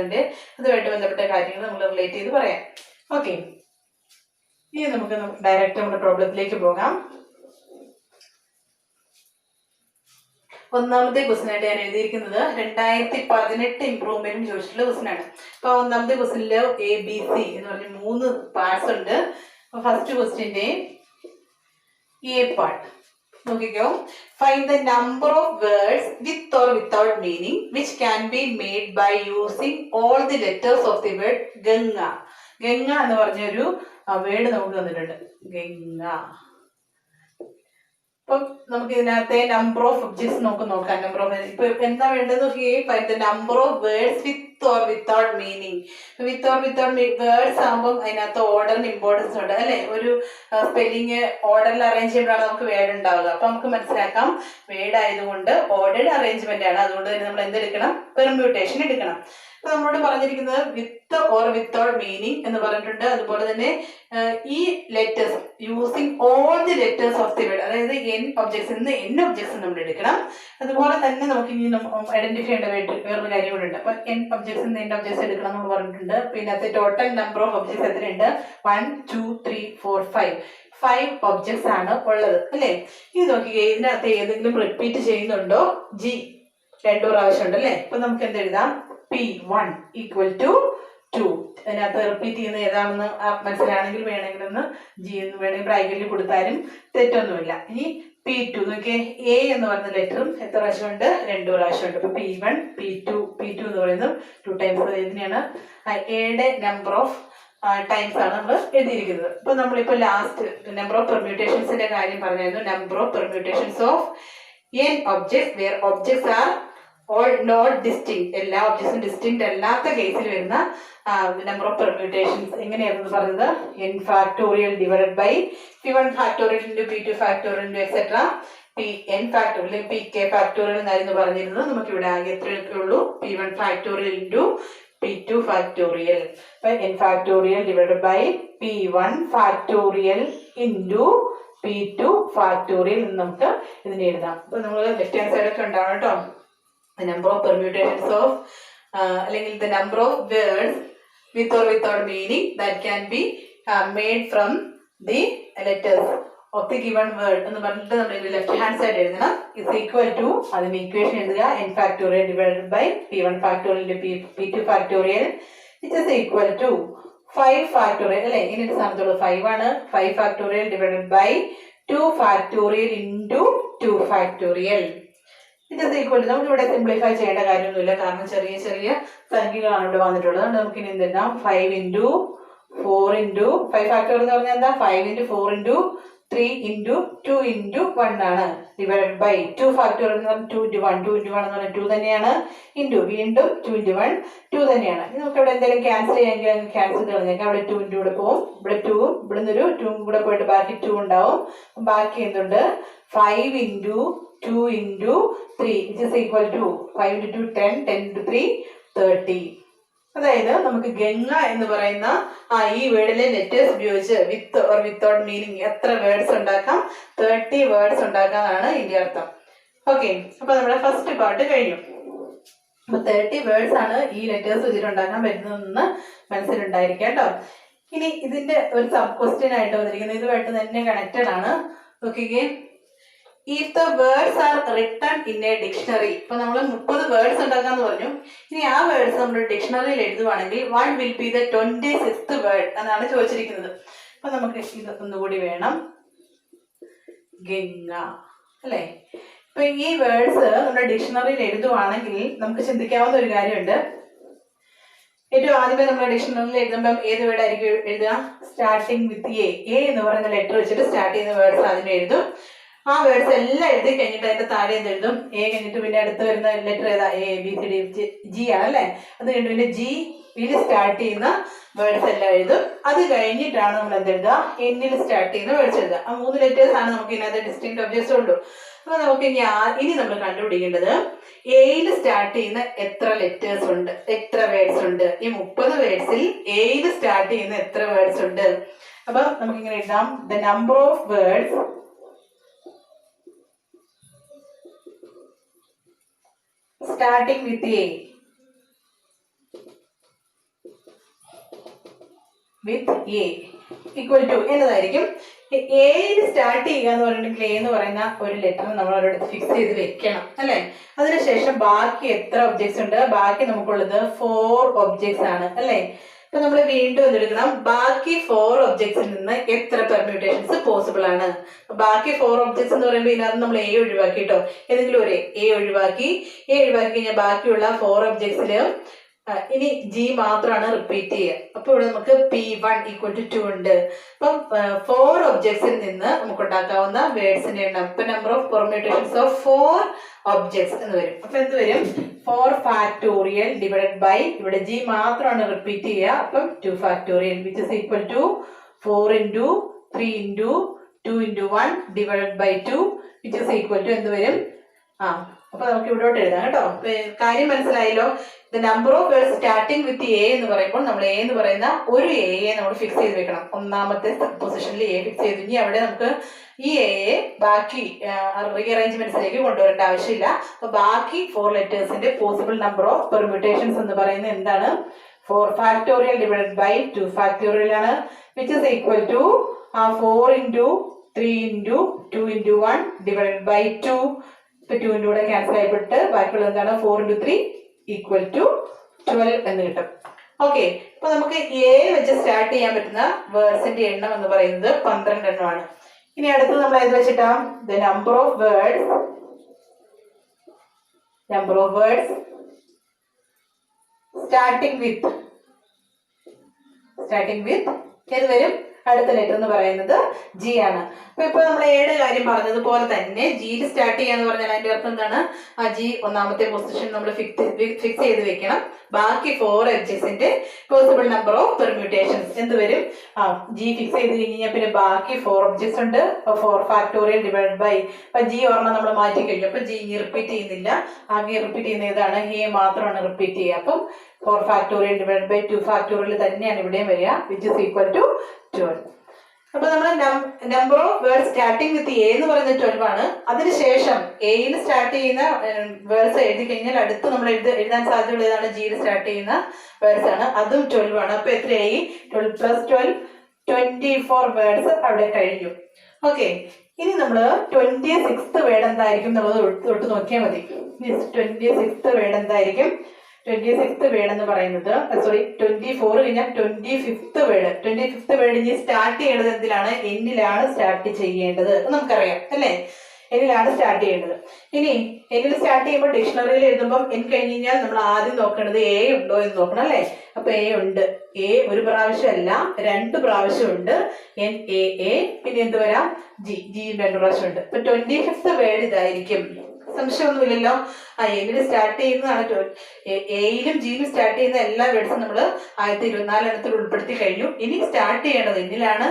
അതുമായിട്ട് ബന്ധപ്പെട്ട കാര്യങ്ങൾ നമ്മൾ റിലേറ്റ് ചെയ്ത് പറയാം. ഓക്കെ, ഇനി നമുക്ക് ഡയറക്റ്റ് നമ്മുടെ പ്രോബ്ലത്തിലേക്ക് പോകാം. ഒന്നാമത്തെ ക്വസ്റ്റിനായിട്ട് ഞാൻ എഴുതിയിരിക്കുന്നത് 2018 ഇംപ്രൂവ്മെന്റും ചോദിച്ചിട്ടുള്ള ക്വസ്റ്റിനാണ്. അപ്പൊ ഒന്നാമത്തെ ക്വസ്റ്റിനിൽ ABC എന്ന് പറഞ്ഞ 3 പാർട്സ് ഉണ്ട്. ഫസ്റ്റ് ക്വസ്റ്റിന്റെ എ പാർട്ട് നോക്കിക്കോ. Find the number of words with or without meaning which can be made by using all the letters of the word Ganga. Ganga എന്ന് പറഞ്ഞൊരു വേർഡ് നമുക്ക് തന്നിട്ടുണ്ട്, ഗംഗ. അപ്പം നമുക്ക് ഇതിനകത്തെ നമ്പർ ഓഫ് ഒബ്ജക്ട്സ് നോക്കാം. നമ്പർ ഓഫ് ഇപ്പൊ എന്താ വേണ്ടത് നോക്കിയേ, number of words with or without meaning. With or without words ആകുമ്പോൾ അതിനകത്ത് ഓർഡറിന് ഇമ്പോർട്ടൻസ് ഉണ്ട് അല്ലെ. ഒരു സ്പെല്ലിങ് ഓർഡറിൽ അറേഞ്ച് ചെയ്യുമ്പോഴാണ് നമുക്ക് വേർഡ് ഉണ്ടാവുക. അപ്പൊ നമുക്ക് മനസ്സിലാക്കാം, വേർഡ് ആയതുകൊണ്ട് ഓർഡേഡ് അറേഞ്ച്മെന്റ് ആണ്. അതുകൊണ്ട് തന്നെ നമ്മൾ എന്തെടുക്കണം? പെർമ്യൂട്ടേഷൻ എടുക്കണം. അപ്പൊ നമ്മളോട് പറഞ്ഞിരിക്കുന്നത് വിത്ത് ഓർ വിത്തൗട്ട് മീനിങ് എന്ന് പറഞ്ഞിട്ടുണ്ട്. അതുപോലെ തന്നെ ഈ letters using all the letters of the word, അതായത് n ഒബ്ജക്ട്സ് നിന്ന് n ഒബ്ജക്ട്സ് നമ്മൾ എടുക്കണം. അതുപോലെ തന്നെ നമുക്ക് ഇനി ഐഡന്റിഫൈ ചെയ്യേണ്ട വേറൊരു കാര്യം കൂടെ ഉണ്ട്. അപ്പൊ n ഒബ്ജക്ട്സ് നിന്ന് n ഒബ്ജക്ട്സ് എടുക്കണം എന്ന് പറഞ്ഞിട്ടുണ്ട്. പിന്നെ അത് ടോട്ടൽ നമ്പർ ഓഫ് ഒബ്ജക്ട്സ് എത്രയുണ്ട്? 1 2 3 4 5 ഒബ്ജക്ട്സ് ആണ് ഉള്ളത് അല്ലെ. ഇത് നോക്കിക്കേ, ഇതിനകത്ത് ഏതെങ്കിലും റിപ്പീറ്റ് ചെയ്യുന്നുണ്ടോ? G 2 പ്രാവശ്യം ഉണ്ട് അല്ലെ. അപ്പൊ നമുക്ക് എന്ത് എഴുതാം? P1 equal to 2. അതിനകത്ത് റിപ്പീറ്റ് ചെയ്യുന്നത് ഏതാണെന്ന് മനസ്സിലാണെങ്കിൽ വേണമെങ്കിൽ ഒന്ന് G എന്ന് വേണമെങ്കിൽ ബ്രാക്കറ്റിൽ കൊടുത്താലും തെറ്റൊന്നുമില്ല. ഇനി P2 നോക്കിയേ, A എന്ന് പറയുന്ന ലെറ്ററും എത്ര പ്രാവശ്യമുണ്ട്? 2 പ്രാവശ്യമുണ്ട്. അപ്പൊ P1 P2 എന്ന് പറയുന്നത് 2 ടൈംസ്. ഇതിനെയാണ് എയുടെ നമ്പർ ഓഫ് ടൈംസ് ആണ് നമ്മൾ എഴുതിയിരിക്കുന്നത്. അപ്പൊ നമ്മളിപ്പോ ലാസ്റ്റ് നമ്പർ ഓഫ് പെർമ്യൂട്ടേഷൻസിന്റെ കാര്യം പറഞ്ഞായിരുന്നു. Number of permutations of n objects where objects are all not distinct. എല്ലാ ഒബ്ജക്ട്സും ഡിസ്റ്റിങ്ക്ട് അല്ലാത്ത കേസിൽ വരുന്ന നമ്പർ ഓഫ് പെർമ്യൂട്ടേഷൻസ് എങ്ങനെയാണെന്ന് പറഞ്ഞത്? n factorial divided by p1 factorial into p2 factorial into etcetera n factorial pk factorial എന്നായിരുന്നു പറഞ്ഞിരുന്നത്. നമുക്ക് ഇവിടെ ആകെ എത്രയൊക്കെ ഉള്ളൂ? p1 factorial into p2 factorial. അപ്പൊ n factorial divided by p1 factorial into p2 factorial എന്ന് നമുക്ക് ഇതിനെ എഴുതാം. അപ്പൊ നമ്മൾ ലെഫ്റ്റ് ഹാൻഡ് സൈഡ് ഒക്കെ ഉണ്ടാവണം കേട്ടോ. The number of permutations of അല്ലെങ്കിൽ the number of words with or without meaning that can be made from the letters of the given word എന്ന് പറഞ്ഞിട്ട് നമ്മൾ ലെഫ്റ്റ് ഹാൻഡ് സൈഡ് എഴുതണം. ഇസ് ഈക്വൽ ടു അതിന് equation എഴുതുക, n factorial divided by p1 factorial into p2 factorial it is equal to 5 factorial അല്ലെ. ഇനി ഒരു സ്ഥാനത്തുള്ളൂ 5 ആണ്. 5 factorial divided by 2 factorial into 2 factorial it is equal to. നമുക്ക് ഇവിടെ സിംപ്ലിഫൈ ചെയ്യേണ്ട കാര്യമൊന്നുമില്ല, കാരണം ചെറിയ ചെറിയ സംഖ്യകളാണ് ഇവിടെ വന്നിട്ടുള്ളത്. അതുകൊണ്ട് നമുക്ക് ഇനി എന്തെല്ലാം? 5 ഇൻറ്റു 4 ഇൻറ്റു 5 ഫാക്ടോറിയൽ എന്ന് പറഞ്ഞാൽ എന്താ? 5 ഇൻറ്റു 4 ഇൻറ്റു 3 ഇൻറ്റു 2 ഇൻറ്റു 1 ആണ്. ഡിവൈഡഡ് ബൈ 2 ഫാക്ടോറിയൽ എന്ന് പറഞ്ഞാൽ 2 ഇൻറ്റു 1 2 ഇൻറ്റു 1 എന്ന് പറഞ്ഞാൽ 2 തന്നെയാണ്. ഇൻറ്റു വീണ്ടും 2 ഇൻറ്റു 1 2 തന്നെയാണ്. ഇനി നമുക്ക് ഇവിടെ എന്തെങ്കിലും ക്യാൻസൽ ചെയ്യാമെങ്കിൽ ക്യാൻസൽ കളഞ്ഞേക്കാം. അവിടെ 2 ഇൻറ്റു ഇവിടെ പോകും, ഇവിടെ 2 ഇവിടെ നിന്നൊരു 2 കൂടെ പോയിട്ട് ബാക്കി 2 ഉണ്ടാവും. ബാക്കി എന്തുണ്ട്? 5 into 2 into 3 which is equal to 5 into 2 10 10 into 3 30. അതായത് നമുക്ക് ഗംഗ എന്ന് പറയുന്ന ഈ വേർഡിലെ ലെറ്റേഴ്സ് ഉപയോഗിച്ച് വിത്ത് ഓർ വിത്തൗട്ട് മീനിങ് എത്ര വേർഡ്സ് ഉണ്ടാക്കാം? 30 വേർഡ്സ് ഉണ്ടാക്കാന്നാണ് ഇതിന്റെ അർത്ഥം. ഓക്കെ, അപ്പൊ നമ്മുടെ ഫസ്റ്റ് പാർട്ട് കഴിഞ്ഞു. അപ്പൊ 30 വേർഡ്സ് ആണ് ഈ ലെറ്റേഴ്സ് വെച്ചിട്ടുണ്ടാക്കാൻ പറ്റുന്നതെന്ന് മനസ്സിലുണ്ടായിരിക്കാം കേട്ടോ. ഇനി ഇതിന്റെ ഒരു സബ് ക്വസ്റ്റ്യൻ ആയിട്ട് വന്നിരിക്കുന്നത് ഇതുമായിട്ട് തന്നെ കണക്റ്റഡ് ആണ്. നോക്കിക്കേ, if the words are written in A dictionary. ഇപ്പൊ നമ്മൾ 30 വേർഡ്സ് ഉണ്ടാക്കാന്ന് പറഞ്ഞു. ഇനി ആ വേർഡ്സ് നമ്മൾ ഡിക്ഷണറിയിൽ എഴുതുവാണെങ്കിൽ what will be the 26th word എന്നാണ് ചോദിച്ചിരിക്കുന്നത്. അപ്പൊ നമുക്ക് ഇത് ഒന്നുകൂടി വേണം, ഗംഗ അല്ലേ. ഇപ്പൊ ഈ വേർഡ്സ് നമ്മുടെ ഡിക്ഷണറിയിൽ എഴുതുവാണെങ്കിൽ നമുക്ക് ചിന്തിക്കാവുന്ന ഒരു കാര്യമുണ്ട്. ഏറ്റവും ആദ്യമേ നമ്മൾ ഡിക്ഷണറിയിൽ എഴുതുമ്പം ഏത് വേർഡ് ആയിരിക്കും എഴുതുക? സ്റ്റാർട്ടിങ് വിത്ത് എ എന്ന് പറയുന്ന ലെറ്റർ വെച്ചിട്ട് സ്റ്റാർട്ട് ചെയ്യുന്ന വേർഡ്സ് ആദ്യമേ എഴുതും. ആ വേർഡ്സ് എല്ലാം എഴുതി കഴിഞ്ഞിട്ട് അതിന്റെ താഴെ എന്ത് എഴുതും? എ കഴിഞ്ഞിട്ട് പിന്നെ അടുത്ത് വരുന്ന ലെറ്റർ ഏതാ? A B C D G ആണല്ലേ. അത് കഴിഞ്ഞിട്ട് പിന്നെ ജി യിൽ സ്റ്റാർട്ട് ചെയ്യുന്ന വേർഡ്സ് എല്ലാം എഴുതും. അത് കഴിഞ്ഞിട്ടാണ് നമ്മൾ എന്ത് എഴുതുക? എന്നിൽ സ്റ്റാർട്ട് ചെയ്യുന്ന വേർഡ്സ് എഴുതുക. ആ 3 ലെറ്റേഴ്സ് ആണ് നമുക്ക് ഇതിനകത്ത് ഡിസ്റ്റിങ്ക്ട് ഒബ്ജക്ട്സ് ഉള്ളൂ. അപ്പൊ നമുക്ക് ഇനി നമ്മൾ കണ്ടുപിടിക്കേണ്ടത് എയിൽ സ്റ്റാർട്ട് ചെയ്യുന്ന എത്ര ലെറ്റേഴ്സ് ഉണ്ട്, എത്ര വേർഡ്സ് ഉണ്ട്. ഈ 30 വേർഡ്സിൽ എയിൽ സ്റ്റാർട്ട് ചെയ്യുന്ന എത്ര വേർഡ്സ് ഉണ്ട്. അപ്പൊ നമുക്ക് ഇങ്ങനെ എഴുതാം, the number of words starting with A equal to എന്നതായിരിക്കും. എയിൽ സ്റ്റാർട്ട് ചെയ്യുക എന്ന് പറഞ്ഞിട്ടുണ്ടെങ്കിൽ എ എന്ന് പറയുന്ന ഒരു ലെറ്റർ നമ്മൾ അവരോട് ഫിക്സ് ചെയ്ത് വെക്കണം അല്ലെ. അതിനുശേഷം ബാക്കി എത്ര ഒബ്ജക്ട്സ് ഉണ്ട്? ബാക്കി നമുക്കുള്ളത് 4 ഒബ്ജക്ട്സ് ആണ് അല്ലെ. അപ്പൊ നമ്മൾ വീണ്ടും എന്തെടുക്കണം? ബാക്കി 4 ഒബ്ജക്ട്സിൽ നിന്ന് എത്ര പെർമ്യൂട്ടേഷൻസ് പോസിബിൾ ആണ്. ബാക്കി 4 ഒബ്ജക്ട്സ് എന്ന് പറയുമ്പോൾ ഇതിനകത്ത് നമ്മൾ എ ഒഴിവാക്കി കേട്ടോ. ഏതെങ്കിലും ഒരു എ ഒഴിവാക്കി കഴിഞ്ഞാൽ ബാക്കിയുള്ള 4 ഒബ്ജക്ട്സില് ഇനി ജി മാത്രമാണ് റിപ്പീറ്റ് ചെയ്യുക. അപ്പൊ ഇവിടെ നമുക്ക് P1 = 2 ഉണ്ട്. അപ്പം 4 ഒബ്ജക്ട്സിൽ നിന്ന് നമുക്ക് ഉണ്ടാക്കാവുന്ന വേർഡ്സിന്റെ എണ്ണം ഇപ്പൊ number of permutations of 4 objects എന്ന് വരും. അപ്പൊ എന്ത് വരും? 4 ഫാക്ടോറിയൽ ഡിവൈഡഡ് ബൈ ഇവിടെ ജി മാത്രമാണ് റിപ്പീറ്റ് ചെയ്യുക. അപ്പം 2 factorial which is equal to 4 × 3 × 2 × 1 divided by 2 which is equal to എന്ത് വരും? അപ്പൊ നമുക്ക് ഇവിടോട്ട് എഴുതാം കേട്ടോ. കാര്യം മനസ്സിലായല്ലോ. The number of words starting with A എന്ന് പറയുമ്പോൾ നമ്മൾ എ എന്ന് പറയുന്ന ഒരു എയെ നമ്മൾ ഫിക്സ് ചെയ്ത് വെക്കണം. ഒന്നാമത്തെ പൊസിഷനിൽ എ ഫിക്സ് ചെയ്തു. ഇനി അവിടെ നമുക്ക് ഈ എയെ ബാക്കി റീഅറേഞ്ച്മെന്റ്സിലേക്ക് കൊണ്ടുവരേണ്ട ആവശ്യമില്ല. അപ്പൊ ബാക്കി 4 ലെറ്റേഴ്സിന്റെ പോസിബിൾ നമ്പർ ഓഫ് പെർമ്യൂട്ടേഷൻസ് എന്ന് പറയുന്നത് എന്താണ്? 4 ഫാക്ടോറിയൽ ഡിവൈഡഡ് ബൈ 2 ഫാക്ടോറിയൽ ആണ് which is equal to 4 × 3 × 2 × 1 divided by 2. ഇപ്പൊ 2 കൂടെ ക്യാൻസൽ ആയിപ്പെട്ട് ബാക്കിയുള്ളത് എന്താണ്? 4 × 3 = 12 എന്ന് കിട്ടും. ഓക്കെ, അപ്പൊ നമുക്ക് എ വെച്ച് സ്റ്റാർട്ട് ചെയ്യാൻ പറ്റുന്ന വേർഡ്സിന്റെ എണ്ണം എന്ന് പറയുന്നത് 12 എണ്ണമാണ്. ഇനി അടുത്ത് നമ്മൾ ഏത് വെച്ചിട്ടാ? The number of words starting വിത്ത് ഏത് വരും? അടുത്ത ലെറ്റർ എന്ന് പറയുന്നത് ജി ആണ്. അപ്പൊ ഇപ്പൊ നമ്മൾ എയുടെ കാര്യം പറഞ്ഞതുപോലെ തന്നെ ജിയിൽ സ്റ്റാർട്ട് ചെയ്യാന്ന് പറഞ്ഞാൽ അതിന്റെ അർത്ഥം എന്താണ്? ആ ജി ഒന്നാമത്തെ പൊസിഷൻ നമ്മൾ ഫിക്സ് ചെയ്ത് വെക്കണം. ബാക്കി 4 ഒബ്ജക്ട്സിന്റെ പോസിബിൾ നമ്പർ ഓഫ് പെർമ്യൂട്ടേഷൻസ് എന്ത് വരും? ജി ഫിക്സ് ചെയ്ത് കഴിഞ്ഞാൽ പിന്നെ ബാക്കി 4 ഒബ്ജക്ട്സ് ഉണ്ട്. 4 ഫാക്ടോറിയൽ ഡിവൈഡ് ബൈ അപ്പൊ ജി ഒരെണ്ണം നമ്മൾ മാറ്റി കഴിഞ്ഞു. അപ്പൊ ജി റിപ്പീറ്റ് ചെയ്യുന്നില്ല. ആകെ റിപ്പീറ്റ് ചെയ്യുന്ന ഏതാണ്? എ മാത്രമാണ് റിപ്പീറ്റ് ചെയ്യുക. അപ്പം 4 ഫാക്ടോറിയൽ ഡിവൈഡ് ബൈ 2 ഫാക്ടോറിയൽ തന്നെയാണ് ഇവിടെയും വരിക വിച്ച് ഇസ് ഈക്വൽ ടു 12. അപ്പൊ നമ്മൾ number of word starting with A എന്ന് പറയുന്നത് 12 ആണ്. അതിനുശേഷം എയിൽ സ്റ്റാർട്ട് ചെയ്യുന്ന വേർഡ്സ് എഴുതി കഴിഞ്ഞാൽ അടുത്ത് നമ്മൾ എഴുതാൻ സാധ്യതയുള്ള ഏതാണ്? ജിയിൽ സ്റ്റാർട്ട് ചെയ്യുന്ന വേർഡ്സ് ആണ്. അതും 12 ആണ്. അപ്പൊ എത്രയായി? 12 + 12 24 വേർഡ്സ് അവിടെ കഴിഞ്ഞു. ഓക്കെ, ഇനി നമ്മള് 26th വേർഡ് എന്തായിരിക്കും എന്നുള്ളത് തൊട്ട് നോക്കിയാൽ മതി. 26th വേർഡ് എന്തായിരിക്കും? 26th വേർഡ് എന്ന് പറയുന്നത് 24 കഴിഞ്ഞാൽ 25th വേർഡ്. 25th വേർഡ് ഇനി സ്റ്റാർട്ട് ചെയ്യേണ്ടത് എന്തിലാണ്? എന്നിലാണ് സ്റ്റാർട്ട് ചെയ്യേണ്ടത്. നമുക്കറിയാം അല്ലേ? എന്നിലാണ് സ്റ്റാർട്ട് ചെയ്യേണ്ടത്. ഇനി എന്നിൽ സ്റ്റാർട്ട് ചെയ്യുമ്പോൾ ഡിക്ഷണറിയിൽ എഴുതുമ്പോൾ എൻ കഴിഞ്ഞ് കഴിഞ്ഞാൽ നമ്മൾ ആദ്യം നോക്കേണ്ടത് എ ഉണ്ടോ എന്ന് നോക്കണം അല്ലേ. അപ്പൊ എ ഉണ്ട്. എ ഒരു പ്രാവശ്യമല്ല 2 പ്രാവശ്യം ഉണ്ട്. എൻ എ പിന്നെ എന്ത് വരാം? ജി 2 പ്രാവശ്യം ഉണ്ട്. അപ്പൊ 25th വേർഡ് ഇതായിരിക്കും. സംശയമൊന്നുമില്ലല്ലോ. എന്നിൽ സ്റ്റാർട്ട് ചെയ്യുന്നതാണ്. എയിലും ജിയിലും സ്റ്റാർട്ട് ചെയ്യുന്ന എല്ലാ വേർഡ്സും നമ്മൾ 1024 എണ്ണത്തിൽ ഉൾപ്പെടുത്തി കഴിഞ്ഞു. ഇനി സ്റ്റാർട്ട് ചെയ്യേണ്ടത് എന്നിലാണ്.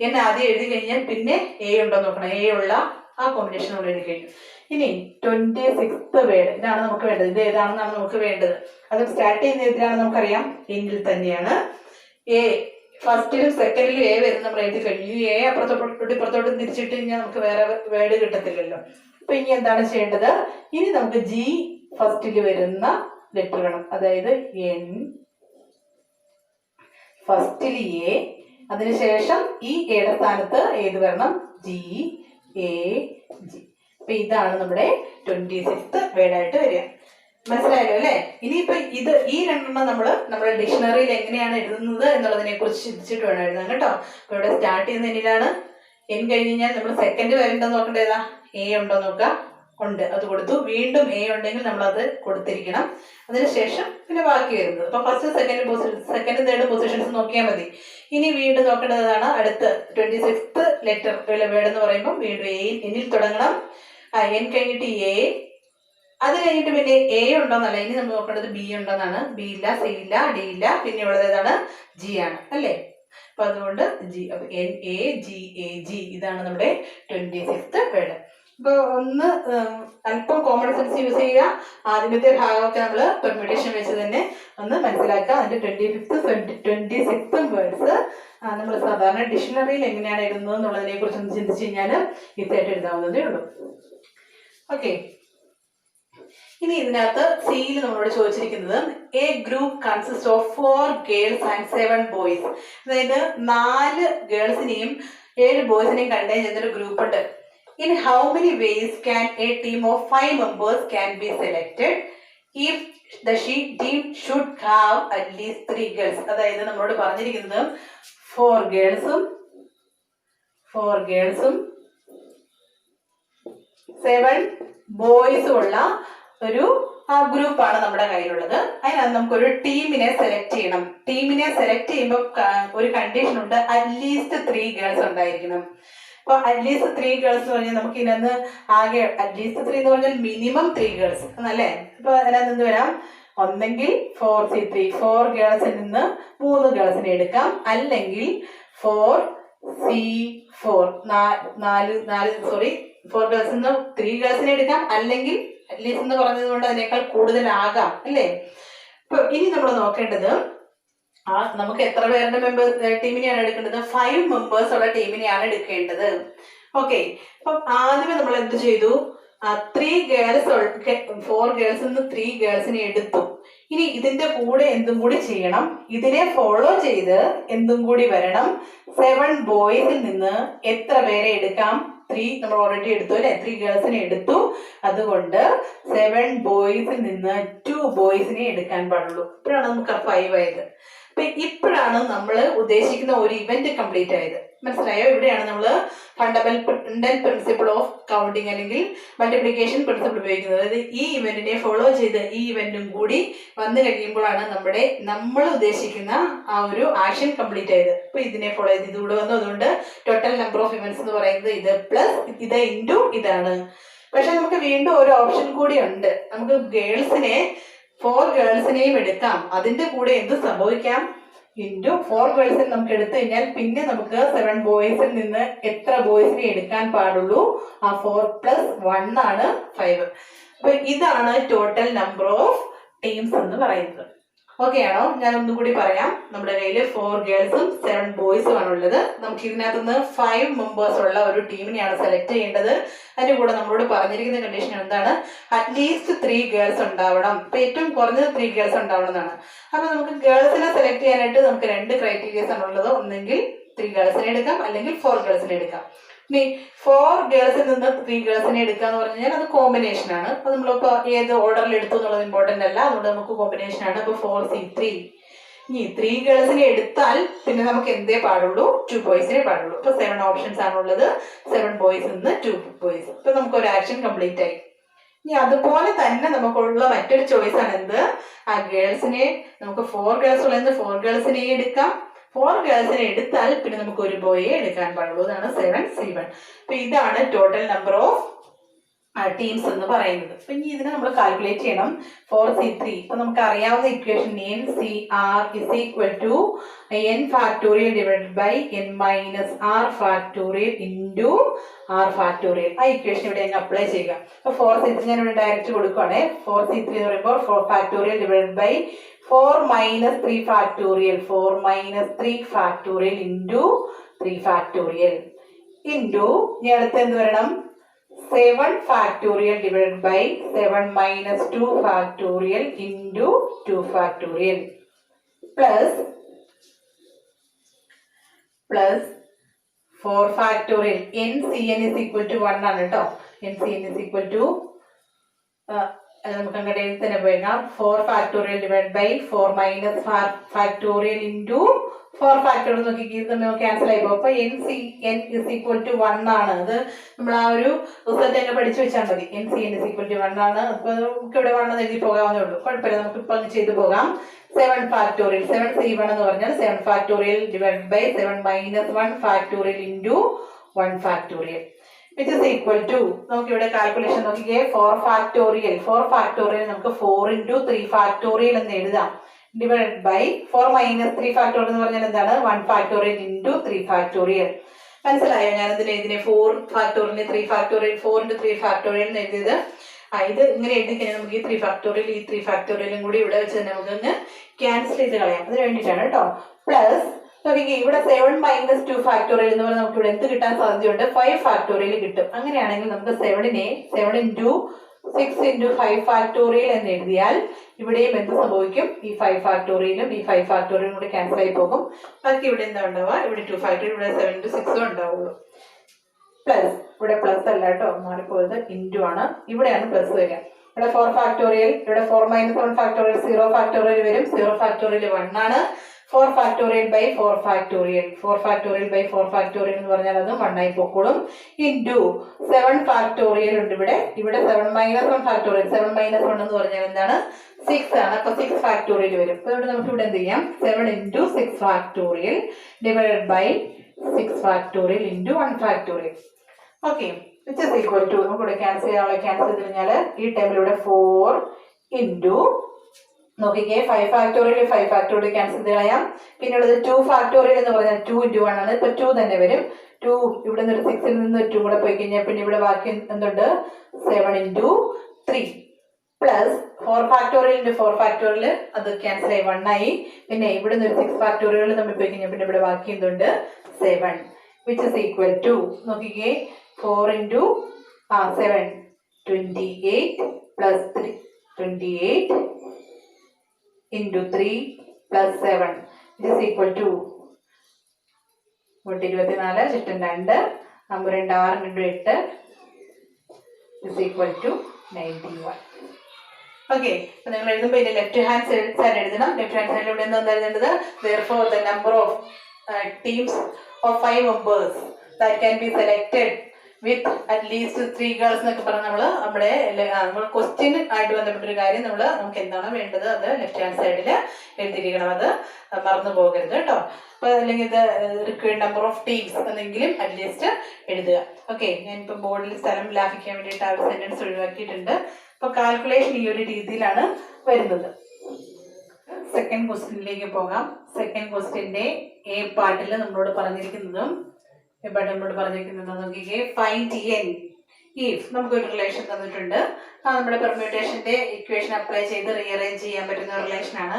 എൻ ആദ്യം എഴുതി കഴിഞ്ഞാൽ പിന്നെ എ ഉണ്ടോ നോക്കണം. എ ഉള്ള ആ കോമ്പിനേഷൻ നമ്മൾ എഴുതി കഴിഞ്ഞു. ഇനി 26th വേർഡ് ഇതാണ് നമുക്ക് വേണ്ടത്. ഇത് ഏതാണെന്നാണ് നമുക്ക് വേണ്ടത്. അത് സ്റ്റാർട്ട് ചെയ്യുന്ന ഏതിലാണ് നമുക്കറിയാം? എന്നിൽ തന്നെയാണ്. എ ഫസ്റ്റിലും സെക്കൻഡിലും എ വരും നമ്മൾ എഴുതി കഴിഞ്ഞു. എ ഇപ്പുറത്തോട്ട് തിരിച്ചിട്ട് കഴിഞ്ഞാൽ നമുക്ക് വേറെ വേർഡ് കിട്ടത്തില്ലല്ലോ. അപ്പൊ ഇനി എന്താണ് ചെയ്യേണ്ടത്? ഇനി നമുക്ക് ജി ഫസ്റ്റിൽ വരുന്ന ലെറ്റർ വേണം. അതായത് N, ഫസ്റ്റിൽ A, അതിനുശേഷം ഈ എയുടെ സ്ഥാനത്ത് ഏത് വരണം? G, A, G. അപ്പൊ ഇതാണ് നമ്മുടെ 26th വേർഡായിട്ട് വരിക. മനസ്സിലായല്ലോ അല്ലെ? ഇനിയിപ്പോ ഈ രണ്ടെണ്ണം നമ്മുടെ ഡിക്ഷണറിയിൽ എങ്ങനെയാണ് എഴുതുന്നത് എന്നുള്ളതിനെ കുറിച്ച് ചിന്തിച്ചിട്ട് വേണം എഴുതാൻ കേട്ടോ. അപ്പൊ ഇവിടെ സ്റ്റാർട്ട് ചെയ്യുന്ന എന്നിലാണ് N കഴിഞ്ഞ് കഴിഞ്ഞാൽ നമ്മൾ സെക്കൻഡ് വരേണ്ടത് നോക്കേണ്ട ഏതാ? A ഉണ്ടോ നോക്കുക. ഉണ്ട്, അത് കൊടുത്തു. വീണ്ടും A ഉണ്ടെങ്കിൽ നമ്മൾ അത് കൊടുത്തിരിക്കണം. അതിനുശേഷം പിന്നെ ബാക്കി വരുന്നത്. അപ്പൊ ഫസ്റ്റ് സെക്കൻഡ് തേർഡ് പൊസിഷൻസ് നോക്കിയാൽ മതി. ഇനി വീണ്ടും നോക്കേണ്ടതാണ് അടുത്ത 26th ലെറ്റർ വേർഡ് എന്ന് പറയുമ്പോൾ വീണ്ടും എന്നിൽ തുടങ്ങണം. N കഴിഞ്ഞിട്ട് A, അത് കഴിഞ്ഞിട്ട് പിന്നെ A ഉണ്ടോന്നല്ല, ഇനി നമ്മൾ നോക്കേണ്ടത് B ഉണ്ടോന്നാണ്. B ഇല്ല, C ഇല്ല, D ഇല്ല, പിന്നെ ഉള്ളത് ഏതാണ്? G ആണ് അല്ലേ? അപ്പൊ അതുകൊണ്ട് G, അപ്പൊ NAGAG ഇതാണ് നമ്മുടെ 26th വേർഡ്. ഇപ്പൊ ഒന്ന് അല്പം കോമൺ സെൻസ് യൂസ് ചെയ്യുക. ആദ്യത്തെ ഭാഗമൊക്കെ നമ്മൾ പെർമ്യൂട്ടേഷൻ വെച്ച് തന്നെ ഒന്ന് മനസ്സിലാക്കുക. അതിന്റെ 26th വേർഡ്സ് നമ്മൾ സാധാരണ ഡിക്ഷണറിയിൽ എങ്ങനെയാണ് എഴുതുന്നത് എന്നുള്ളതിനെ കുറിച്ച് ഒന്ന് ചിന്തിച്ചു കഴിഞ്ഞാൽ ഇതായിട്ട് എഴുതാവുന്നതേ ഉള്ളൂ. ഓക്കെ, ഇനി ഇതിനകത്ത് സിയിൽ നമ്മളോട് ചോദിച്ചിരിക്കുന്നത് A group consist of 4 girls and 7 boys. അതായത് 4 ഗേൾസിനെയും 7 ബോയ്സിനെയും കണ്ടെയ്ൻ ചെയ്യുന്നൊരു ഗ്രൂപ്പ് ഉണ്ട്. In how many ways can a team of 5 members can be selected if the team should have at least 3 girls? അതായത് നമ്മളോട് പറഞ്ഞിരിക്കുന്നത് 4 ഗേൾസും 7 ബോയ്സും ഉള്ള ഒരു ഗ്രൂപ്പാണ് നമ്മുടെ കയ്യിലുള്ളത്. അതിനകത്ത് നമുക്കൊരു ടീമിനെ സെലക്ട് ചെയ്യണം. ടീമിനെ സെലക്ട് ചെയ്യുമ്പോൾ ഒരു കണ്ടീഷൻ ഉണ്ട്, അറ്റ്ലീസ്റ്റ് 3 ഗേൾസ് ഉണ്ടായിരിക്കണം. അപ്പൊ അറ്റ്ലീസ്റ്റ് 3 ഗേൾസ് എന്ന് പറഞ്ഞാൽ നമുക്ക് ഇതിനകത്ത് ആകെ അറ്റ്ലീസ്റ്റ് 3 എന്ന് പറഞ്ഞാൽ മിനിമം 3 ഗേൾസ് എന്നല്ലേ? അപ്പൊ അതിനകത്ത് എന്ത് വരാം? ഒന്നെങ്കിൽ 4C3, 4 ഗേൾസിൽ നിന്ന് 3 ഗേൾസിനെ എടുക്കാം. അല്ലെങ്കിൽ 4C4, 4 ഗേൾസിൽ നിന്ന് 3 ഗേൾസിനെ എടുക്കാം. അല്ലെങ്കിൽ അറ്റ്ലീസ്റ്റ് എന്ന് പറഞ്ഞത് കൊണ്ട് അതിനേക്കാൾ കൂടുതലാകാം അല്ലേ? ഇപ്പൊ ഇനി നമ്മൾ നോക്കേണ്ടത് നമുക്ക് എത്ര പേരുടെ ടീമിനെയാണ് എടുക്കേണ്ടത്? 5 മെമ്പേഴ്സ് ഉള്ള ടീമിനെയാണ് എടുക്കേണ്ടത്. ഓക്കെ, അപ്പൊ ആദ്യമേ നമ്മൾ എന്ത് ചെയ്തു? 4 ഗേൾസിൽ നിന്ന് 3 ഗേൾസിനെ എടുത്തു. ഇനി ഇതിന്റെ കൂടെ എന്തും കൂടി ചെയ്യണം. ഇതിനെ ഫോളോ ചെയ്ത് എന്തും കൂടി വരണം. 7 ബോയ്സിൽ നിന്ന് എത്ര പേരെ എടുക്കാം? 3 നമ്മൾ ഓൾറെഡി എടുത്തു അല്ലെ? 3 ഗേൾസിനെ എടുത്തു. അതുകൊണ്ട് 7 ബോയ്സിൽ നിന്ന് 2 ബോയ്സിനെ എടുക്കാൻ പാടുള്ളൂ. ഇപ്പോഴാണ് നമുക്ക് 5 ആയത്. അപ്പൊ ഇപ്പോഴാണ് നമ്മൾ ഉദ്ദേശിക്കുന്ന ഒരു ഇവന്റ് കംപ്ലീറ്റ് ആയത്. മനസ്സിലായോ? ഇവിടെയാണ് നമ്മൾ ഫണ്ടമെന്റൽ പ്രിൻസിപ്പിൾ ഓഫ് കൗണ്ടിങ് അല്ലെങ്കിൽ മൾട്ടിപ്ലിക്കേഷൻ പ്രിൻസിപ്പിൾ ഉപയോഗിക്കുന്നത്. അതായത് ഈ ഇവന്റിനെ ഫോളോ ചെയ്ത് ഈ ഇവന്റും കൂടി വന്നു കഴിയുമ്പോഴാണ് നമ്മൾ ഉദ്ദേശിക്കുന്ന ആ ഒരു ആക്ഷൻ കംപ്ലീറ്റ് ആയത്. അപ്പൊ ഇതിനെ ഫോളോ ചെയ്ത് ഇതുകൂടെ വന്നു. അതുകൊണ്ട് ടോട്ടൽ നമ്പർ ഓഫ് ഇവന്റ്സ് എന്ന് പറയുന്നത് ഇത് പ്ലസ് ഇത് ഇൻറ്റു ഇതാണ്. പക്ഷെ നമുക്ക് വീണ്ടും ഒരു ഓപ്ഷൻ കൂടി ഉണ്ട്. നമുക്ക് 4 ഗേൾസിനെയും എടുക്കാം. അതിന്റെ കൂടെ എന്ത് സംഭവിക്കാം? ഇൻറ്റു 4 ഗേൾസിനെ നമുക്ക് എടുത്തു കഴിഞ്ഞാൽ പിന്നെ നമുക്ക് 7 ബോയ്സിൽ നിന്ന് എത്ര ബോയ്സിനെ എടുക്കാൻ പാടുള്ളൂ? 4 + 1 ആണ് 5. അപ്പൊ ഇതാണ് ടോട്ടൽ നമ്പർ ഓഫ് ടീംസ് എന്ന് പറയുന്നത്. ഓക്കെ ആണോ? ഞാൻ ഒന്നും കൂടി പറയാം. നമ്മുടെ കയ്യിൽ 4 ഗേൾസും 7 ബോയ്സും ആണുള്ളത്. നമുക്ക് ഇതിനകത്തുനിന്ന് 5 മെമ്പേഴ്സ് ഉള്ള ഒരു ടീമിനെയാണ് സെലക്ട് ചെയ്യേണ്ടത്. അതിന്റെ കൂടെ നമ്മളോട് പറഞ്ഞിരിക്കുന്ന കണ്ടീഷൻ എന്താണ്? അറ്റ്ലീസ്റ്റ് 3 ഗേൾസ് ഉണ്ടാവണം. ഇപ്പൊ ഏറ്റവും കുറഞ്ഞത് 3 ഗേൾസ് ഉണ്ടാവണം എന്നാണ്. അപ്പൊ നമുക്ക് ഗേൾസിനെ സെലക്ട് ചെയ്യാനായിട്ട് നമുക്ക് 2 ക്രൈറ്റീരിയസ് ആണുള്ളത്. ഒന്നെങ്കിൽ 3 ഗേൾസിനെ എടുക്കാം, അല്ലെങ്കിൽ 4 ഗേൾസിനെ എടുക്കാം. ഇനി 4 ഗേൾസിൽ നിന്ന് 3 ഗേൾസിനെ എടുക്കാന്ന് പറഞ്ഞു കഴിഞ്ഞാൽ അത് കോമ്പിനേഷൻ ആണ്. അപ്പൊ നമ്മളിപ്പോ ഏത് ഓർഡറിൽ എടുത്തു എന്നുള്ളത് ഇമ്പോർട്ടന്റ് അല്ല. അതുകൊണ്ട് നമുക്ക് കോമ്പിനേഷൻ ആണ്. അപ്പൊ 4C3. ഇനി 3 ഗേൾസിനെ എടുത്താൽ പിന്നെ നമുക്ക് എന്തേ പാടുള്ളൂ? 2 ബോയ്സിനെ പാടുള്ളൂ. ഇപ്പൊ 7 ഓപ്ഷൻസ് ആണുള്ളത്. 7 ബോയ്സിൽ നിന്ന് 2 ബോയ്സ്. ഇപ്പൊ നമുക്ക് ഒരു ആക്ഷൻ കംപ്ലീറ്റ് ആയി. ഇനി അതുപോലെ തന്നെ നമുക്കുള്ള മറ്റൊരു ചോയ്സ് ആണ് എന്ത്? ആ ഗേൾസിനെ നമുക്ക് 4 ഗേൾസ് ഉള്ളത് 4 ഗേൾസിനെ എടുക്കാം. 4 ഗേൾസിനെ എടുത്താൽ പിന്നെ നമുക്ക് ഒരു ബോയെ എടുക്കാൻ പാടുള്ളൂ. അതാണ് 7C1. അപ്പൊ ഇതാണ് ടോട്ടൽ നമ്പർ ഓഫ് ടീംസ് എന്ന് പറയുന്നത്. അപ്പൊ ഇനി ഇതിനെ നമ്മൾ കാൽക്കുലേറ്റ് ചെയ്യണം. 4C3. ഇപ്പൊ നമുക്ക് അറിയാവുന്ന equation NCR = n factorial divided by n - r factorial into r factorial. ആ ഇക്വേഷൻ ഇവിടെ അങ്ങ് അപ്ലൈ ചെയ്യുക. അപ്പൊ 4C3 ഞാൻ ഇവിടെ ഡയറക്റ്റ് കൊടുക്കുവാണേ. 4C3 എന്ന് പറയുമ്പോൾ 4 factorial divided by 4 - 3 factorial, 4 - 3 factorial into 3 factorial into ഇനി അടുത്ത് എന്ത് വരണം? 7 factorial divided by 7 minus 2 factorial into 2 factorial plus 4 factorial. NCN is equal to 1 ആണ് കേട്ടോ. NCN is equal to നമുക്ക് അങ്ങോട്ട് എഴുതി തന്നെ പോയേക്കാം. 4 factorial divided by 4 minus factorial into 4 factorial നോക്കി നമ്മൾ ക്യാൻസൽ ആയി പോകും. അപ്പൊ NCN is equal to 1 ആണ്. അത് നമ്മൾ ആ ഒരു റിസൾട്ട് തന്നെ പഠിച്ചു വെച്ചാൽ മതി. NCN is equal to 1 ആണ്. അപ്പൊ നമുക്ക് ഇവിടെ 1 എഴുതി പോകാവുന്നേ ഉള്ളൂ. കുഴപ്പമില്ല, നമുക്ക് ഇപ്പൊ ചെയ്ത് പോകാം. 7 factorial 7C1 എന്ന് പറഞ്ഞാൽ 7 factorial divided by 7 minus 1 factorial into 1 factorial which is equal to നമുക്ക് ഇവിടെ കാൽക്കുലേഷൻ നോക്കിക്കേ. 4 factorial നമുക്ക് 4 into 3 factorial എന്ന് എഴുതാം. ഡിവൈഡ് ബൈ 4 minus 3 factorial എന്ന് പറഞ്ഞാൽ എന്താണ്? 1 factorial into 3 factorial. മനസ്സിലായോ? ഞാൻ ഇതിനെ 4 factorial 3 factorial 4 into 3 factorial എന്ന് എഴുതിയത്. ഇത് ഇങ്ങനെ എഴുതി കഴിഞ്ഞാൽ നമുക്ക് ഈ 3 factorial ഈ 3 factorial കൂടി ഇവിടെ വെച്ച് തന്നെ നമുക്ക് ക്യാൻസൽ ചെയ്ത് കളയാം. അതിന് വേണ്ടിയിട്ടാണ് കേട്ടോ. പ്ലസ് നോക്കിക്കേ, ഇവിടെ 7 minus 2 factorial എന്ന് പറഞ്ഞാൽ നമുക്ക് ഇവിടെ എന്ത് കിട്ടാൻ സാധ്യതയുണ്ട്? 5 factorial കിട്ടും. അങ്ങനെയാണെങ്കിൽ നമുക്ക് 7 into 6 into 5 factorial എന്ന് എഴുതിയാൽ ഇവിടെയും എന്ത് സംഭവിക്കും? ഈ 5 factorial ഈ 5 factorial കൂടി ക്യാൻസൽ ആയി പോകും. ബാക്കി ഇവിടെ എന്താ ഉണ്ടാവുക? ഇവിടെ 2 factorial, ഇവിടെ 7 into 6 ഉണ്ടാവുള്ളൂ. പ്ലസ് ഇവിടെ പ്ലസ് അല്ല കേട്ടോ, മാറിപ്പോയത് ഇൻറ്റു ആണ്. ഇവിടെയാണ് പ്ലസ് വരിക. ഇവിടെ 4 factorial, ഇവിടെ 4 minus 1 factorial 0 factorial വരും. 0 factorial 1 ആണ്. 4 factorial by 4 factorial 4 factorial by 4 factorial എന്ന് പറഞ്ഞാൽ അത് 1 ആയി പോക്കോളും. ഇൻറ്റു 7 factorial ഉണ്ട് ഇവിടെ. 7 minus 1 factorial 7 minus 1 എന്ന് പറഞ്ഞാൽ എന്താണ്? 6 ആണ്. അപ്പൊ 6 factorial വരും. അപ്പൊ ഇവിടെ നമുക്ക് ഇവിടെ എന്ത് ചെയ്യാം? 7 into 6 factorial divided by 6 factorial into 1 factorial. Okay, which is equal to നമുക്ക് ഇവിടെ ക്യാൻസൽ ചെയ്ത് കഴിഞ്ഞാൽ ഈ ടൈമിലൂടെ 4 into നോക്കിക്കേ 5 factorial ക്യാൻസൽ ചെയ്ത് കളയാം. പിന്നെ ഉള്ളത് 2 factorial എന്ന് പറഞ്ഞാൽ 2 into 1 ആണ്. ഇപ്പൊ 2 തന്നെ വരും. 2 ഇവിടെ നിന്ന് 6ൽ നിന്ന് 2 കൂടെ പോയി കഴിഞ്ഞാൽ പിന്നെ ഇവിടെ ബാക്കി എന്തുണ്ട്? 7 into 3 plus 4 factorial into 4 factorial അത് ക്യാൻസൽ ആയി 1 ആയി. പിന്നെ ഇവിടെ നിന്ന് 6 factorial തമ്മിൽ പോയി കഴിഞ്ഞാൽ പിന്നെ ഇവിടെ ബാക്കി എന്തുണ്ട്? 7 which is equal to നോക്കിക്കേ 4 into 7 28 plus 3 28 into 3 plus 7 it is equal to 24 ചുറ്റും 2 number 2 6 into 8 is equal to 91. Okay, അപ്പൊ നിങ്ങൾ എഴുതുമ്പോൾ ഇതിന്റെ ലെഫ്റ്റ് ഹാൻഡ് സൈഡ് എഴുതണം. ലെഫ്റ്റ് ഹാൻഡ് സൈഡിൽ ഇവിടെ എന്താ എഴുതേണ്ടത്? therefore the number of teams of 5 members that can be selected with at least 3 girls എന്നൊക്കെ പറഞ്ഞാൽ നമ്മൾ ക്വസ്റ്റ്യൻ ആയിട്ട് ബന്ധപ്പെട്ടൊരു കാര്യം നമുക്ക് എന്താണ് വേണ്ടത് അത് ലെഫ്റ്റ് ഹാൻഡ് സൈഡിൽ എഴുതിയിരിക്കണം. അത് മറന്നു പോകരുത് കേട്ടോ. അപ്പൊ അല്ലെങ്കിൽ ഇത് റിക്വയർഡ് നമ്പർ ഓഫ് ടീംസ് എന്നെങ്കിലും അറ്റ്ലീസ്റ്റ് എഴുതുക. ഓക്കെ, ഞാനിപ്പോൾ ബോർഡിൽ സ്ഥലം ലാഭിക്കാൻ വേണ്ടിയിട്ട് ആ ഒരു സെന്റൻസ് ഒഴിവാക്കിയിട്ടുണ്ട്. അപ്പൊ കാൽക്കുലേഷൻ ഈ ഒരു രീതിയിലാണ് വരുന്നത്. സെക്കൻഡ് ക്വസ്റ്റ്യനിലേക്ക് പോകാം. സെക്കൻഡ് ക്വസ്റ്റ്യന്റെ എ പാർട്ടിൽ നമ്മളോട് പറഞ്ഞിരിക്കുന്നതും നോക്കിക്കേ, ഫൈൻഡ് n if നമുക്കൊരു റിലേഷൻ തന്നിട്ടുണ്ട്. നമ്മുടെ പെർമ്യൂട്ടേഷന്റെ ഇക്വേഷൻ അപ്ലൈ ചെയ്ത് റീഅറേഞ്ച് ചെയ്യാൻ പറ്റുന്ന റിലേഷൻ ആണ്.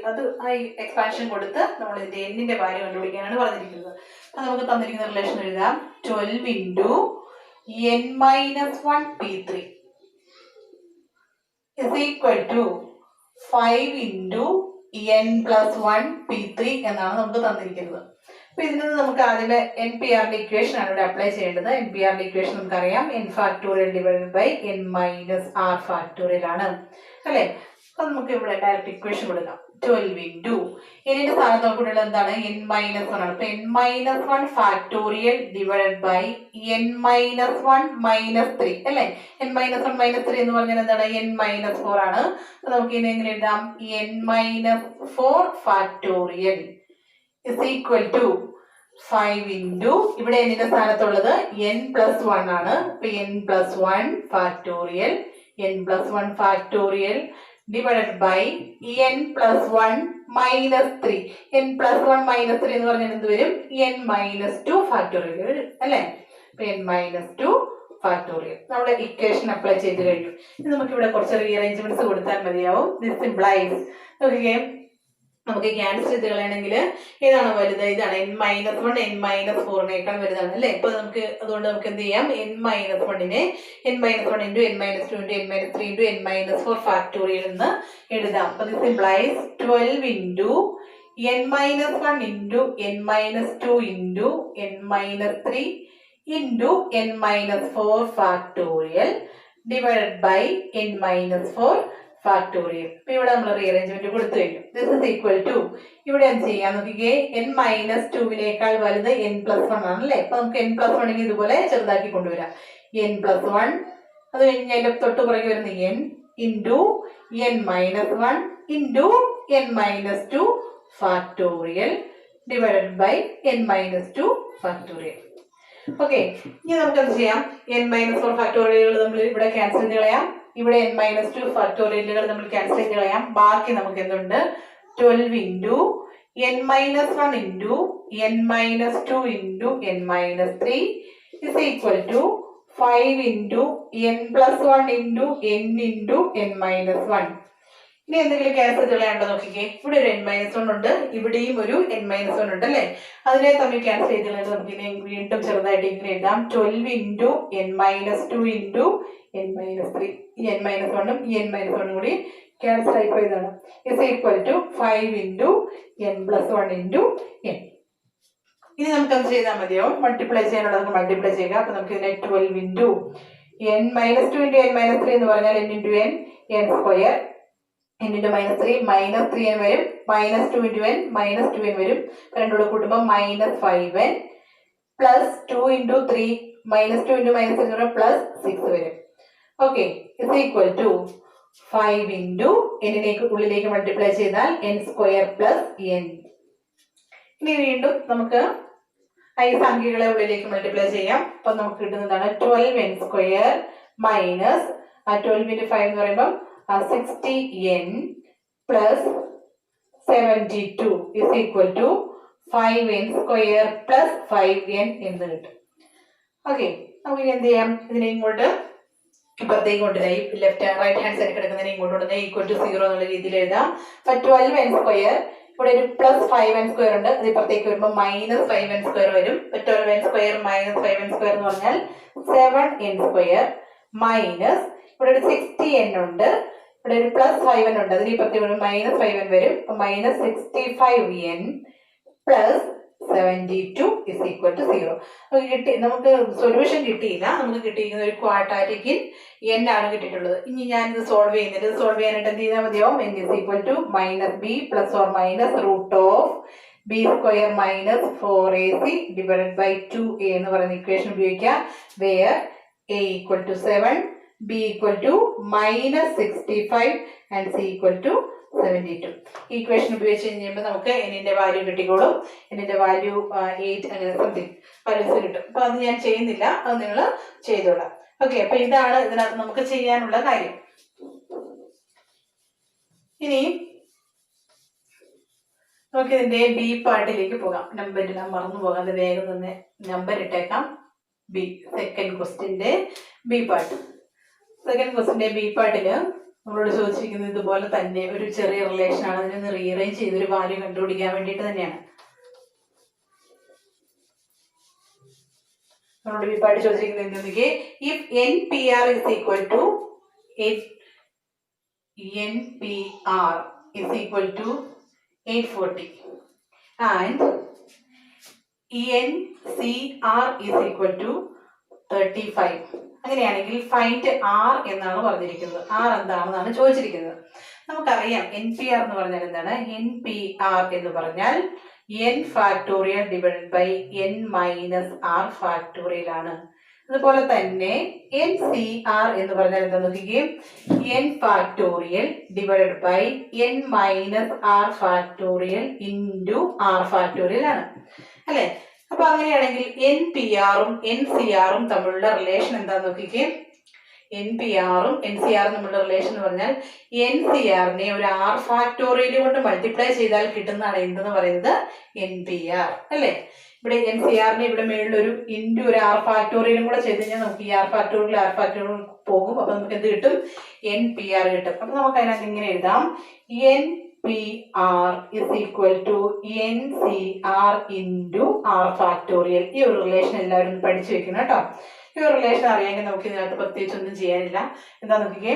അത് ആ എക്സ്പാൻഷൻ കൊടുത്ത് നമ്മൾ ഇതിന്റെ എന്നിന്റെ വാല്യൂ കണ്ടുപിടിക്കാനാണ് പറഞ്ഞിരിക്കുന്നത്. അപ്പൊ നമുക്ക് തന്നിരിക്കുന്ന റിലേഷൻ എഴുതാം. 12 into n minus 1 p3 is equal to 5 into n plus 1 p3 എന്നാണ് നമുക്ക് തന്നിരിക്കുന്നത്. അപ്പൊ ഇതിൽ നിന്ന് നമുക്ക് ആദ്യമേ NPRന്റെ ഇക്വേഷൻ ആണ് ഇവിടെ അപ്ലൈ ചെയ്യേണ്ടത്. NPRന്റെ ഇക്വേഷൻ നമുക്കറിയാം, n factorial divided by n minus r factorial ആണ് അല്ലെ. അപ്പൊ നമുക്ക് ഇവിടെ ഡയറക്റ്റ് ഇക്വേഷൻ കൊടുക്കാം. 12 into ഇതിന്റെ സ്ഥാനത്ത് നമുക്കുള്ളത് എന്താണ്? n minus 1 ആണ്. അപ്പൊ n minus 1 factorial divided by n minus 1 minus 3 അല്ലെ. n minus 1 minus 3 എന്ന് പറഞ്ഞാൽ എന്താണ്? n minus 4 ആണ്. അപ്പൊ നമുക്ക് ഇനി എങ്ങനെ എഴുതാം? n minus 4 factorial is equal to 5 into ഇവിടെ എന്നിന്റെ സ്ഥാനത്തുള്ളത് n plus 1 ആണ്. അപ്പൊ n plus 1 factorial divided by n plus 1 minus 3 n plus 1 minus 3 എന്ന് പറഞ്ഞാൽ എന്ത് വരും? n minus 2 factorial വരും അല്ലെ. അപ്പൊ n minus 2 factorial നമ്മുടെ ഇക്വേഷൻ അപ്ലൈ ചെയ്ത് കഴിഞ്ഞു. ഇനി നമുക്ക് ഇവിടെ കുറച്ച് റീഅറേഞ്ച്മെന്റ്സ് കൊടുത്താൽ മതിയാവും. ദിസ് ഇംപ്ലൈസ് നോക്കിക്കേ, നമുക്ക് ക്യാൻസൽ ചെയ്ത് കളയണമെങ്കിൽ ഏതാണ് വലുത്? ഇതാണ് n-1 n-4 വലുതാണ് അല്ലേ? ഇപ്പൊ നമുക്ക് അതുകൊണ്ട് നമുക്ക് എന്ത് ചെയ്യാം? n-1നെ n-1 into n-2 into n-3 into n-4 factorial എന്ന് എഴുതാം. അപ്പൊ this implies 12 into n-1 into n-2 into n-3 into n-4 factorial divided by n-4 factorial. ഇപ്പൊ ഇവിടെ നമ്മൾ റീഅറേഞ്ച്മെന്റ് കൊടുത്തു കഴിഞ്ഞു. ദിസ് ഇസ് ഈക്വൽ ടു ഇവിടെ എന്ത് ചെയ്യാം നോക്കിക്കേ, n-2വിനേക്കാൾ വലുത് n+1 ആണ് അല്ലേ? അപ്പൊ നമുക്ക് n+1 ഇതുപോലെ ചെറുതാക്കി കൊണ്ടുവരാം. n+1 അത് കഴിഞ്ഞ് അതിന്റെ തൊട്ട് പുറകെ വരുന്ന n into n-1 into n-2 factorial divided by n-2 factorial. Okay, ഇനി നമുക്ക് എന്ത് ചെയ്യാം? n-4 ഫാക്ടോറിയലുകൾ നമ്മൾ ഇവിടെ ക്യാൻസൽ ചെയ്ത് കളയാം. ഇവിടെ n-2 ഫാക്ടോറിയലുകൾ നമ്മൾ ക്യാൻസൽ ചെയ്ത് കളയാം. ബാക്കി നമുക്ക് എന്തുണ്ട്? 12 into n-1 into n-2 into n-3 is equal to 5 into n+1 into n into n-1. ഇനി എന്തെങ്കിലും ക്യാൻസൽ കളയാണ്ടോ നോക്കിക്കേ. ഇവിടെ ഒരു n-1 ഉണ്ട്, ഇവിടെയും ഒരു n-1 ഉണ്ട് അല്ലേ? അതിനെ തമ്മിൽ ക്യാൻസൽ ചെയ്ത് കളയാൻ നമുക്ക് ഇനി വീണ്ടും ചെറുതായിട്ട് ഇങ്ങനെ എഴുതാം. 12 ഇൻറ്റു n-2 ഇൻറ്റു n-3. ഈ n-1ഉം ഈ n-1ഉം കൂടി ക്യാൻസൽ ആയി പോയതാണ്. Is equal to 5 into n+1 into n. ഇനി നമുക്ക് അത് ചെയ്താൽ മതിയോ? മൾട്ടിപ്ലൈ ചെയ്യാനുള്ളത് നമുക്ക് മൾട്ടിപ്ലൈ ചെയ്യുക. അപ്പൊ നമുക്ക് ഇതിനെ 12 ഇൻറ്റു n-2 ഇൻറ്റു n-3 എന്ന് പറഞ്ഞാൽ n into n n². n into -3 -3n വരും, -2 into n -2n വരും, രണ്ടോട് കൂട്ടുമ്പോൾ -5n plus 2 into 3 -2 into -3 plus 6 വരും. Okay, is equal to 5 into n ഉള്ളിലേക്ക് മൾട്ടിപ്ലൈ ചെയ്താൽ n² പ്ലസ് n. ഇനി വീണ്ടും നമുക്ക് ഈ സംഖ്യകളെ ഉള്ളിലേക്ക് മൾട്ടിപ്ലൈ ചെയ്യാം. അപ്പൊ നമുക്ക് കിട്ടുന്നതാണ് 12n² മൈനസ് 12 into 5 എന്ന് പറയുമ്പോൾ 60n plus 72 is equal to 5n² plus 5n എന്ന് കിട്ടും. ഓക്കെ, നമുക്ക് എന്ത് ചെയ്യാം? ഇതിനെ ഇങ്ങോട്ട് ഇപ്പുറത്തേക്ക് കൊണ്ടുവരാം. ഈ ലെഫ്റ്റ് റൈറ്റ് ഹാൻഡ് സൈഡിൽ കിടക്കുന്നതിനെ ഇങ്ങോട്ട് കൊണ്ടുവന്നാൽ ഈക്വൽ ടു 0 എന്നുള്ള രീതിയിൽ എഴുതാം. അപ്പൊ 12n², ഇവിടെ ഒരു പ്ലസ് 5n² ഉണ്ട്, അത് ഇപ്പുറത്തേക്ക് വരുമ്പോൾ -5n² വരും. 12n² മൈനസ് 5n² എന്ന് പറഞ്ഞാൽ 7n² മൈനസ് ഇവിടെ ഒരു 60n ഉണ്ട്, ഇവിടെ ഒരു പ്ലസ് 5n ഉണ്ട്, അതിന് ഇപ്പുറത്തേക്ക് വരുമ്പോൾ -5n വരും. -65n plus 72 is equal to 0. കിട്ടി, നമുക്ക് സൊല്യൂഷൻ കിട്ടിയില്ല, നമുക്ക് കിട്ടിയിരിക്കുന്ന ഒരു ക്വാഡ്രാറ്റിക്കിൽ n ആണ് കിട്ടിയിട്ടുള്ളത്. ഇനി ഞാൻ ഇത് സോൾവ് ചെയ്യുന്നില്ല. ഇത് സോൾവ് ചെയ്യാനായിട്ട് എന്ത് ചെയ്താൽ മതിയാവും? n is equal to -b plus or minus root of b² minus 4ac divided by 2a എന്ന് പറയുന്ന ഇക്വേഷൻ ഉപയോഗിക്കാം. where a equal to 7, b equal to -65 and c equal to 72. Equation ഉപയോഗിച്ച് കഴിയുമ്പോൾ നമുക്ക് എന്നിന്റെ വാല്യൂ കിട്ടിക്കോളും. എന്നിന്റെ വാല്യൂ 8 അങ്ങനെ സംതിങ് വാല്യൂസ് കിട്ടും. അപ്പൊ അത് ഞാൻ ചെയ്യുന്നില്ല, അത് നിങ്ങൾ ചെയ്തോളാം. ഓക്കെ, അപ്പൊ ഇതാണ് ഇതിനകത്ത് നമുക്ക് ചെയ്യാനുള്ള കാര്യം. ഇനി നമുക്ക് ഇതിന്റെ ബി പാർട്ടിലേക്ക് പോകാം. നമ്പറിൽ മറന്നു പോകാതെ വേഗം തന്നെ നമ്പർ ഇട്ടേക്കാം. ബി, സെക്കൻഡ് ക്വസ്റ്റ്യന്റെ ബി പാർട്ട്. സെക്കൻഡ് ക്വസ്റ്റ്യന്റെ ബി പാർട്ടില് നമ്മളോട് ചോദിച്ചിരിക്കുന്നത് ഇതുപോലെ തന്നെ ഒരു ചെറിയ റിലേഷൻ ആണ്. അതിനൊന്ന് റീഅറേഞ്ച് ചെയ്ത് ഒരു വാല്യൂ കണ്ടുപിടിക്കാൻ വേണ്ടിയിട്ട് തന്നെയാണ് നമ്മളോട് ബി പാർട്ട് ചോദിച്ചിരിക്കുന്നത്. എന്തെന്നൊക്കെ, if NPR is equal to NPR is equal to 840 and NCR is equal to 35. അങ്ങനെയാണെങ്കിൽ ഫൈൻഡ് R എന്നാണ് പറഞ്ഞിരിക്കുന്നത്. R എന്താണെന്നാണ് ചോദിച്ചിരിക്കുന്നത്. നമുക്കറിയാം NPR എന്ന് പറഞ്ഞാൽ എന്താണ്? NPR എന്ന് പറഞ്ഞാൽ n factorial divided by n minus r factorial ആണ്. അതുപോലെ തന്നെ NCR എന്ന് പറഞ്ഞാൽ എന്താ നോക്കിക്കേ, n factorial divided by n minus r factorial into r factorial ആണ് അല്ലെ? അപ്പൊ അങ്ങനെയാണെങ്കിൽ NPRഉം NCRഉം തമ്മിലുള്ള റിലേഷൻ എന്താന്ന് നോക്കിക്കേ. NPRഉം NCRഉം തമ്മിലുള്ള റിലേഷൻ എന്ന് പറഞ്ഞാൽ NCRനെ ഒരു r ഫാക്ടോറിയൽ കൊണ്ട് മൾട്ടിപ്ലൈ ചെയ്താൽ കിട്ടുന്നതാണ് എന്തെന്ന് പറയുന്നത് NPR അല്ലെ? ഇവിടെ NCRനെ ഇവിടെ മേളിൽ ഒരു ഇൻറ്റു ഒരു r ഫാക്ടോറിയലും കൂടെ ചെയ്ത് കഴിഞ്ഞാൽ നമുക്ക് ഈ r ഫാക്ടോറിയൽ പോകും. അപ്പൊ നമുക്ക് എന്ത് കിട്ടും? NPR കിട്ടും. അപ്പൊ നമുക്ക് അതിനകത്ത് ഇങ്ങനെ എഴുതാം, NPR is equal to NCR into R factorial. ഈ ഒരു റിലേഷൻ എല്ലാവരും പഠിച്ചു വെക്കണം കേട്ടോ. ഈ ഒരു റിലേഷൻ അറിയാമെങ്കിൽ നമുക്ക് ഇതിനകത്ത് പ്രത്യേകിച്ച് ഒന്നും ചെയ്യാനില്ല. എന്താ നോക്കിക്കേ,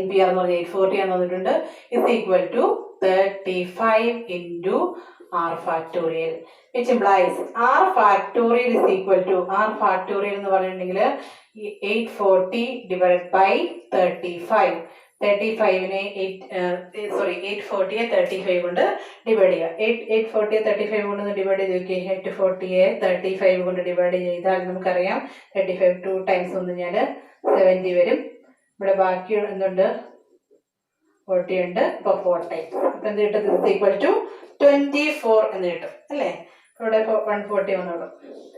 NPR എന്ന് പറഞ്ഞാൽ 840 എന്ന് തന്നിട്ടുണ്ട്. is equal to 35 into R factorial, which implies R factorial is equal to R factorial എന്ന് പറഞ്ഞിട്ടുണ്ടെങ്കിൽ 840 divided by 35. 35നെ 840യെ 35 കൊണ്ട് ഡിവൈഡ് ചെയ്യുക. 840യെ 35 കൊണ്ട് ഡിവൈഡ് ചെയ്ത് നോക്കി. 840യെ 35 കൊണ്ട് ഡിവൈഡ് ചെയ്താൽ നമുക്കറിയാം 35 2 ടൈംസ് വന്നു കഴിഞ്ഞാൽ 70 വരും. ഇവിടെ ബാക്കി എന്തുണ്ട്, 40 ഉണ്ട്. അപ്പോൾ 4 ടൈംസ്. അപ്പം എന്ത് കിട്ടും, ഈക്വൽ ടു 24 എന്ന് കിട്ടും അല്ലേ. ഇവിടെ 140 വന്നോളൂ,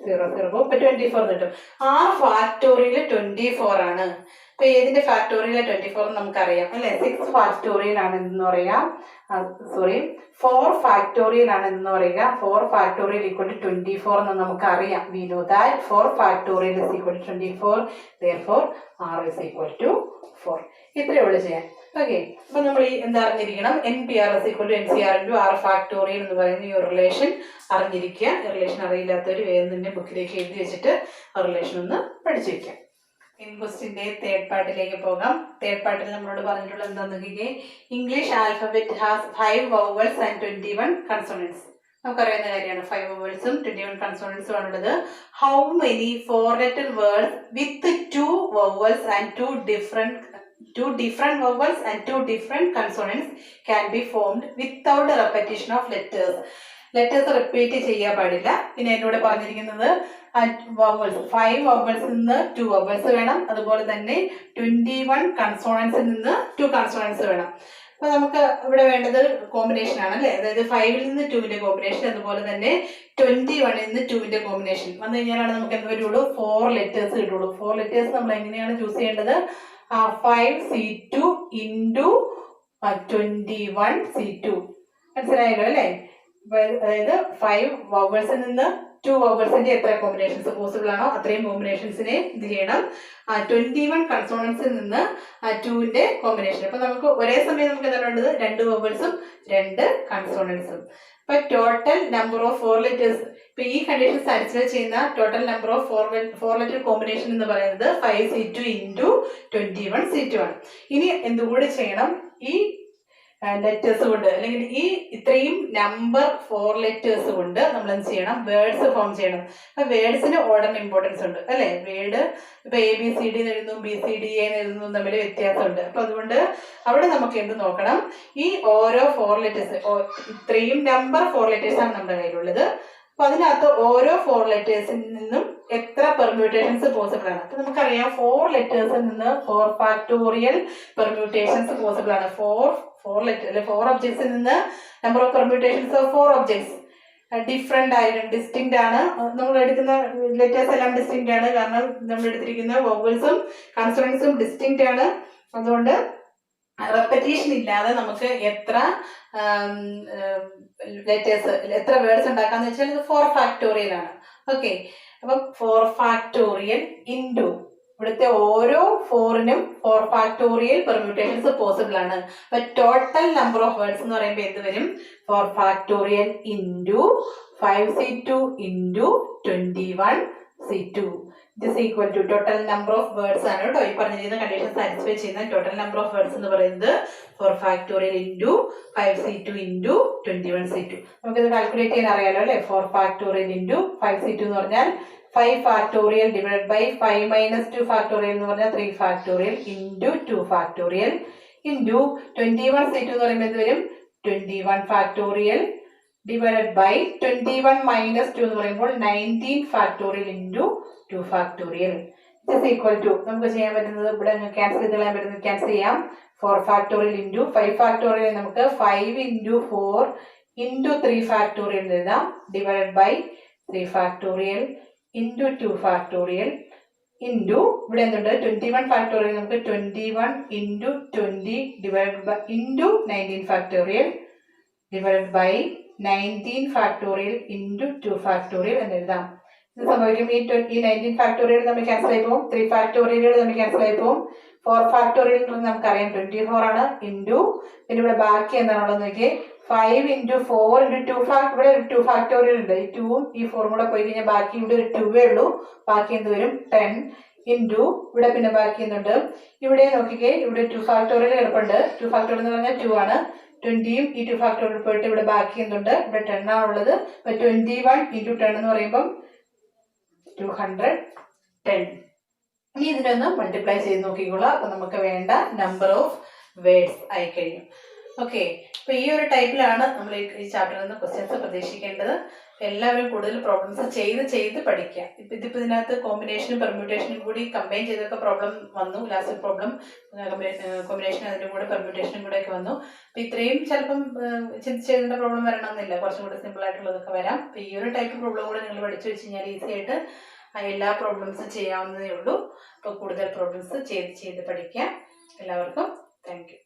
0 0 ഇപ്പൊ 24 കിട്ടും. R ഫാക്ടോറിയൽ 24 ആണ്. അപ്പൊ ഏതിന്റെ ഫാക്ടോറിയൽ 24 നമുക്കറിയാം അല്ലെ. 6 ഫാക്ടോറിയൽ ആണ് എന്ന് പറയാം, 4 ഫാക്ടോറിയൽ ആണ് എന്ന് പറയുക. 4 ഫാക്ടോറിയൽ ഈക്വൽ ടു 24 എന്ന് നമുക്കറിയാം. We know that 4 factorial is equal to 24. therefore R is equal to 4. ഇത്രയേ ഉള്ളൂ ചെയ്യാൻ. ഓക്കെ, അപ്പൊ നമ്മൾ ഈ എന്താ അറിഞ്ഞിരിക്കണം, NPR is equal to NCR into R factorial എന്ന് പറയുന്ന ഈ ഒരു റിലേഷൻ അറിഞ്ഞിരിക്കുക. റിലേഷൻ അറിയില്ലാത്തവർ വേഗം തന്നെ ബുക്കിലേക്ക് എഴുതി വെച്ചിട്ട് ആ റിലേഷൻ ഒന്ന് പഠിച്ചു വെക്കാം. ഇൻ ക്വസ്റ്റിന്റെ തേർഡ് പാർട്ടിലേക്ക് പോകാം. തേർഡ് പാർട്ടിൽ നമ്മളോട് പറഞ്ഞിട്ടുള്ള എന്താന്ന് നോക്കിക്കേ, English alphabet has 5 vowels and 21 consonants. നമുക്കറിയുന്ന കാര്യമാണ് 5 vowelsഉം 21 consonantsഉം ആണുള്ളത്. How many 4-letter words with 2 vowels and 2 different vowels and 2 different consonants can be formed without a repetition of letters. Letters repeat ചെയ്യാൻ പാടില്ല. പിന്നെ എന്നോട് പറഞ്ഞിരിക്കുന്നത് വവൽസ് 5 vowels നിന്ന് 2 vowels വേണം. അതുപോലെ തന്നെ 21 കൺസോണൻസിൽ നിന്ന് 2 കൺസോണൻസ് വേണം. അപ്പൊ നമുക്ക് ഇവിടെ വേണ്ടത് കോമ്പിനേഷൻ ആണ് അല്ലെ. അതായത് 5ൽ നിന്ന് 2ന്റെ കോമ്പിനേഷൻ, അതുപോലെ തന്നെ 21ൽ നിന്ന് 2ന്റെ കോമ്പിനേഷൻ വന്നു കഴിഞ്ഞാലാണ് നമുക്ക് എന്ത് വരുള്ളൂ, 4 ലെറ്റേഴ്സ് കിട്ടുള്ളൂ. 4 ലെറ്റേഴ്സ് നമ്മൾ എങ്ങനെയാണ് ചൂസ് ചെയ്യേണ്ടത്, 5C2 into 21C2. മനസ്സിലായല്ലോ അല്ലെ. അതായത് 5 vowelsൽ നിന്ന് 2 vowelsന്റെ എത്ര കോമ്പിനേഷൻസ് പോസിബിൾ ആണോ അത്രയും കോമ്പിനേഷൻസിനെ ഇത് ചെയ്യണം. 21 കൺസോണൻസിൽ നിന്ന് 2ന്റെ കോമ്പിനേഷൻ. അപ്പൊ നമുക്ക് ഒരേ സമയം നമുക്ക് എന്താണ് വേണ്ടത്, 2 vowelsഉം 2 കൺസോണൻസും. അപ്പൊ ടോട്ടൽ നമ്പർ ഓഫ് 4 ലെറ്റേഴ്സ്, ഇപ്പൊ ഈ കണ്ടീഷൻ സാറ്റിസ്ഫൈ ചെയ്യുന്ന total number of 4 letter combination എന്ന് പറയുന്നത് 5C2 into 21C2 ആണ്. ഇനി എന്തുകൂടി ചെയ്യണം, ഈ ലെറ്റേഴ്സ് കൊണ്ട് അല്ലെങ്കിൽ ഈ ഇത്രയും നമ്പർ 4 ലെറ്റേഴ്സ് കൊണ്ട് നമ്മൾ എന്ത് ചെയ്യണം, വേർഡ്സ് ഫോം ചെയ്യണം. അപ്പൊ വേർഡ്സിന് ഓർഡറിന് ഇമ്പോർട്ടൻസ് ഉണ്ട് അല്ലെ. വേർഡ് ഇപ്പൊ ABCD എഴുതുന്നു BCDA എഴുതുന്നു തമ്മിൽ വ്യത്യാസമുണ്ട്. അപ്പൊ അതുകൊണ്ട് അവിടെ നമുക്ക് എന്ത് നോക്കണം, ഈ ഓരോ 4 ലെറ്റേഴ്സ്, ഇത്രയും നമ്പർ 4 ലെറ്റേഴ്സ് ആണ് നമ്മുടെ കയ്യിലുള്ളത്. അപ്പൊ അതിനകത്ത് ഓരോ 4 ലെറ്റേഴ്സിൽ നിന്നും എത്ര പെർമ്യൂട്ടേഷൻസ് പോസിബിൾ ആണ്. അപ്പൊ നമുക്കറിയാം 4 ലെറ്റേഴ്സിൽ നിന്ന് 4 ഫാക്ടോറിയൽ പെർമ്യൂട്ടേഷൻസ് പോസിബിൾ ആണ്. 4 ഒബ്ജക്ട്സിൽ നിന്ന് number of permutations of 4 objects different ആയിരിക്കും, ഡിസ്റ്റിങ്ക്റ്റ് ആണ്. നമ്മൾ എടുക്കുന്ന ലെറ്റേഴ്സ് എല്ലാം ഡിസ്റ്റിങ്ക്റ്റ് ആണ്, കാരണം നമ്മൾ എടുത്തിരിക്കുന്ന വവൽസും കൺസോണൻസും ഡിസ്റ്റിങ്ക്റ്റ് ആണ്. അതുകൊണ്ട് റെപ്പറ്റീഷൻ ഇല്ലാതെ നമുക്ക് എത്ര ലെറ്റേഴ്സ്, എത്ര വേർഡ്സ് ഉണ്ടാക്കാന്ന് വെച്ചാൽ ഇത് 4 ഫാക്ടോറിയൽ ആണ്. ഓക്കെ, അപ്പം 4 ഫാക്ടോറിയൽ ഇൻറ്റു ഇവിടുത്തെ ഓരോ 4നും 4 ഫാക്ടോറിയൽ പെർമ്യൂട്ടേഷൻസ് പോസിബിൾ ആണ്. അപ്പൊ ടോട്ടൽ നമ്പർ ഓഫ് വേർഡ്സ് എന്ന് പറയുമ്പോൾ എന്ത് വരും, 4 factorial into 5C2 into 21C2. This is equal to total number of words ആണ് കേട്ടോ. ഈ പറഞ്ഞിരിക്കുന്ന കണ്ടീഷൻ സാറ്റിസ്ഫൈ ചെയ്യുന്ന ടോട്ടൽ നമ്പർ ഓഫ് വേർഡ്സ് എന്ന് പറയുന്നത് 4 factorial into 5C2 into 21C2. നമുക്കിത് കാൽക്കുലേറ്റ് ചെയ്യാൻ അറിയാലോ അല്ലെ. 4 ഫാക്ടോറിയൽ ഇൻറ്റു 5C2 എന്ന് പറഞ്ഞാൽ 5 factorial divide by 5 minus 2 factorial എന്ന് പറഞ്ഞാൽ 3 factorial into 2 factorial into 21C2 എന്ന് പറയുമ്പോൾ എന്ത് വരും, 21 ഫാക്ടോറിയൽ ഡിവൈഡഡ് ബൈ 21 minus 2 എന്ന് പറയുമ്പോൾ 19 factorial into 2 factorial. It equal to നമുക്ക് ചെയ്യാൻ പറ്റുന്നത് ഇവിടെ ക്യാൻസൽ ചെയ്ത് കളയാൻ പറ്റുന്നത് ക്യാൻസൽ ചെയ്യാം. 4 ഫാക്ടോറിയൽ ഇൻറ്റു 5 ഫാക്ടോറിയൽ നമുക്ക് 5 into 4 into 3 ഫാക്ടോറിയൽ എഴുതാം, divided by 3 factorial into 2 factorial into ഇവിടെ എന്തുണ്ട് 21 ഫാക്ടോറിയൽ നമുക്ക് 21 into 20 divided by into 19 factorial divided by 19 factorial into 2 factorial എന്ന് എഴുതാം. ഇത് സംഭവിക്കും ഈ 19 ഫാക്ടോറിയൽ നമ്മൾ ക്യാൻസൽ ആയി പോകും, 3 ഫാക്ടോറിയലുകൾ നമ്മൾ ക്യാൻസൽ ആയി പോകും, 4 ഫാക്ടോറിയൽ നമുക്കറിയാം 24 ആണ് ഇൻറ്റു പിന്നെ ഇവിടെ ബാക്കി എന്താണുള്ളത് നോക്കിയേ 5 ഇൻറ്റു 4 ഇൻറ്റു 2 ഇവിടെ ഒരു 2 ഫാക്ടോറിയൽ ഉണ്ട്. ഈ 2ഉം ഈ 4ഉം കൂടെ പോയി കഴിഞ്ഞാൽ ബാക്കി ഇവിടെ ഒരു 2 ഉള്ളൂ. ബാക്കി എന്ത് വരും 10 ഇൻറ്റു ഇവിടെ പിന്നെ ബാക്കി എന്തുണ്ട് ഇവിടെ നോക്കിക്കേ ഇവിടെ 2 ഫാക്ടോറിയൽ കിടപ്പുണ്ട്. 2 ഫാക്ടോറിയൽ എന്ന് പറഞ്ഞാൽ 2 ആണ്. 20യും ഈ 2 ഫാക്ടോറിയൽ പോയിട്ട് ഇവിടെ ബാക്കി എന്തുണ്ട് ഇവിടെ 10 ആണുള്ളത്. അപ്പൊ 21 ഇൻറ്റു 10 എന്ന് പറയുമ്പം 210. ഇനി ഇതിനൊന്ന് മൾട്ടിപ്ലൈ ചെയ്ത് നോക്കിക്കോളാം. അപ്പൊ നമുക്ക് വേണ്ട നമ്പർ ഓഫ് വേർഡ്സ് ആയി കഴിഞ്ഞു. ഓക്കെ, അപ്പൊ ഈ ഒരു ടൈപ്പിലാണ് നമ്മൾ ഈ ചാപ്റ്ററിൽ നിന്ന് ക്വസ്റ്റ്യൻസ് പ്രതീക്ഷിക്കേണ്ടത്. എല്ലാവരും കൂടുതൽ പ്രോബ്ലംസ് ചെയ്ത് പഠിക്കുക. ഇതിപ്പോ ഇതിനകത്ത് കോമ്പിനേഷനും പെർമ്യൂട്ടേഷനും കൂടി കമ്പൈൻ ചെയ്തൊക്കെ പ്രോബ്ലം വന്നു. ലാസ്റ്റ് പ്രോബ്ലം കോമ്പിനേഷൻ അതിന്റെ കൂടെ പെർമ്യൂട്ടേഷനും കൂടെ ഒക്കെ വന്നു. അപ്പൊ ഇത്രയും ചിലപ്പം ചിന്തിച്ചെഴുതേണ്ട പ്രോബ്ലം വരണമെന്നില്ല, കുറച്ചും കൂടെ സിമ്പിൾ ആയിട്ടുള്ളതൊക്കെ വരാം. അപ്പൊ ഈ ഒരു ടൈപ്പ് പ്രോബ്ലം കൂടെ നിങ്ങൾ പഠിച്ചു വെച്ച് കഴിഞ്ഞാൽ ഈസി ആയിട്ട് എല്ലാ പ്രോബ്ലംസും ചെയ്യാവുന്നതേ ഉള്ളൂ. അപ്പോൾ കൂടുതൽ പ്രോബ്ലംസ് ചെയ്ത് പഠിക്കാം. എല്ലാവർക്കും താങ്ക് യു.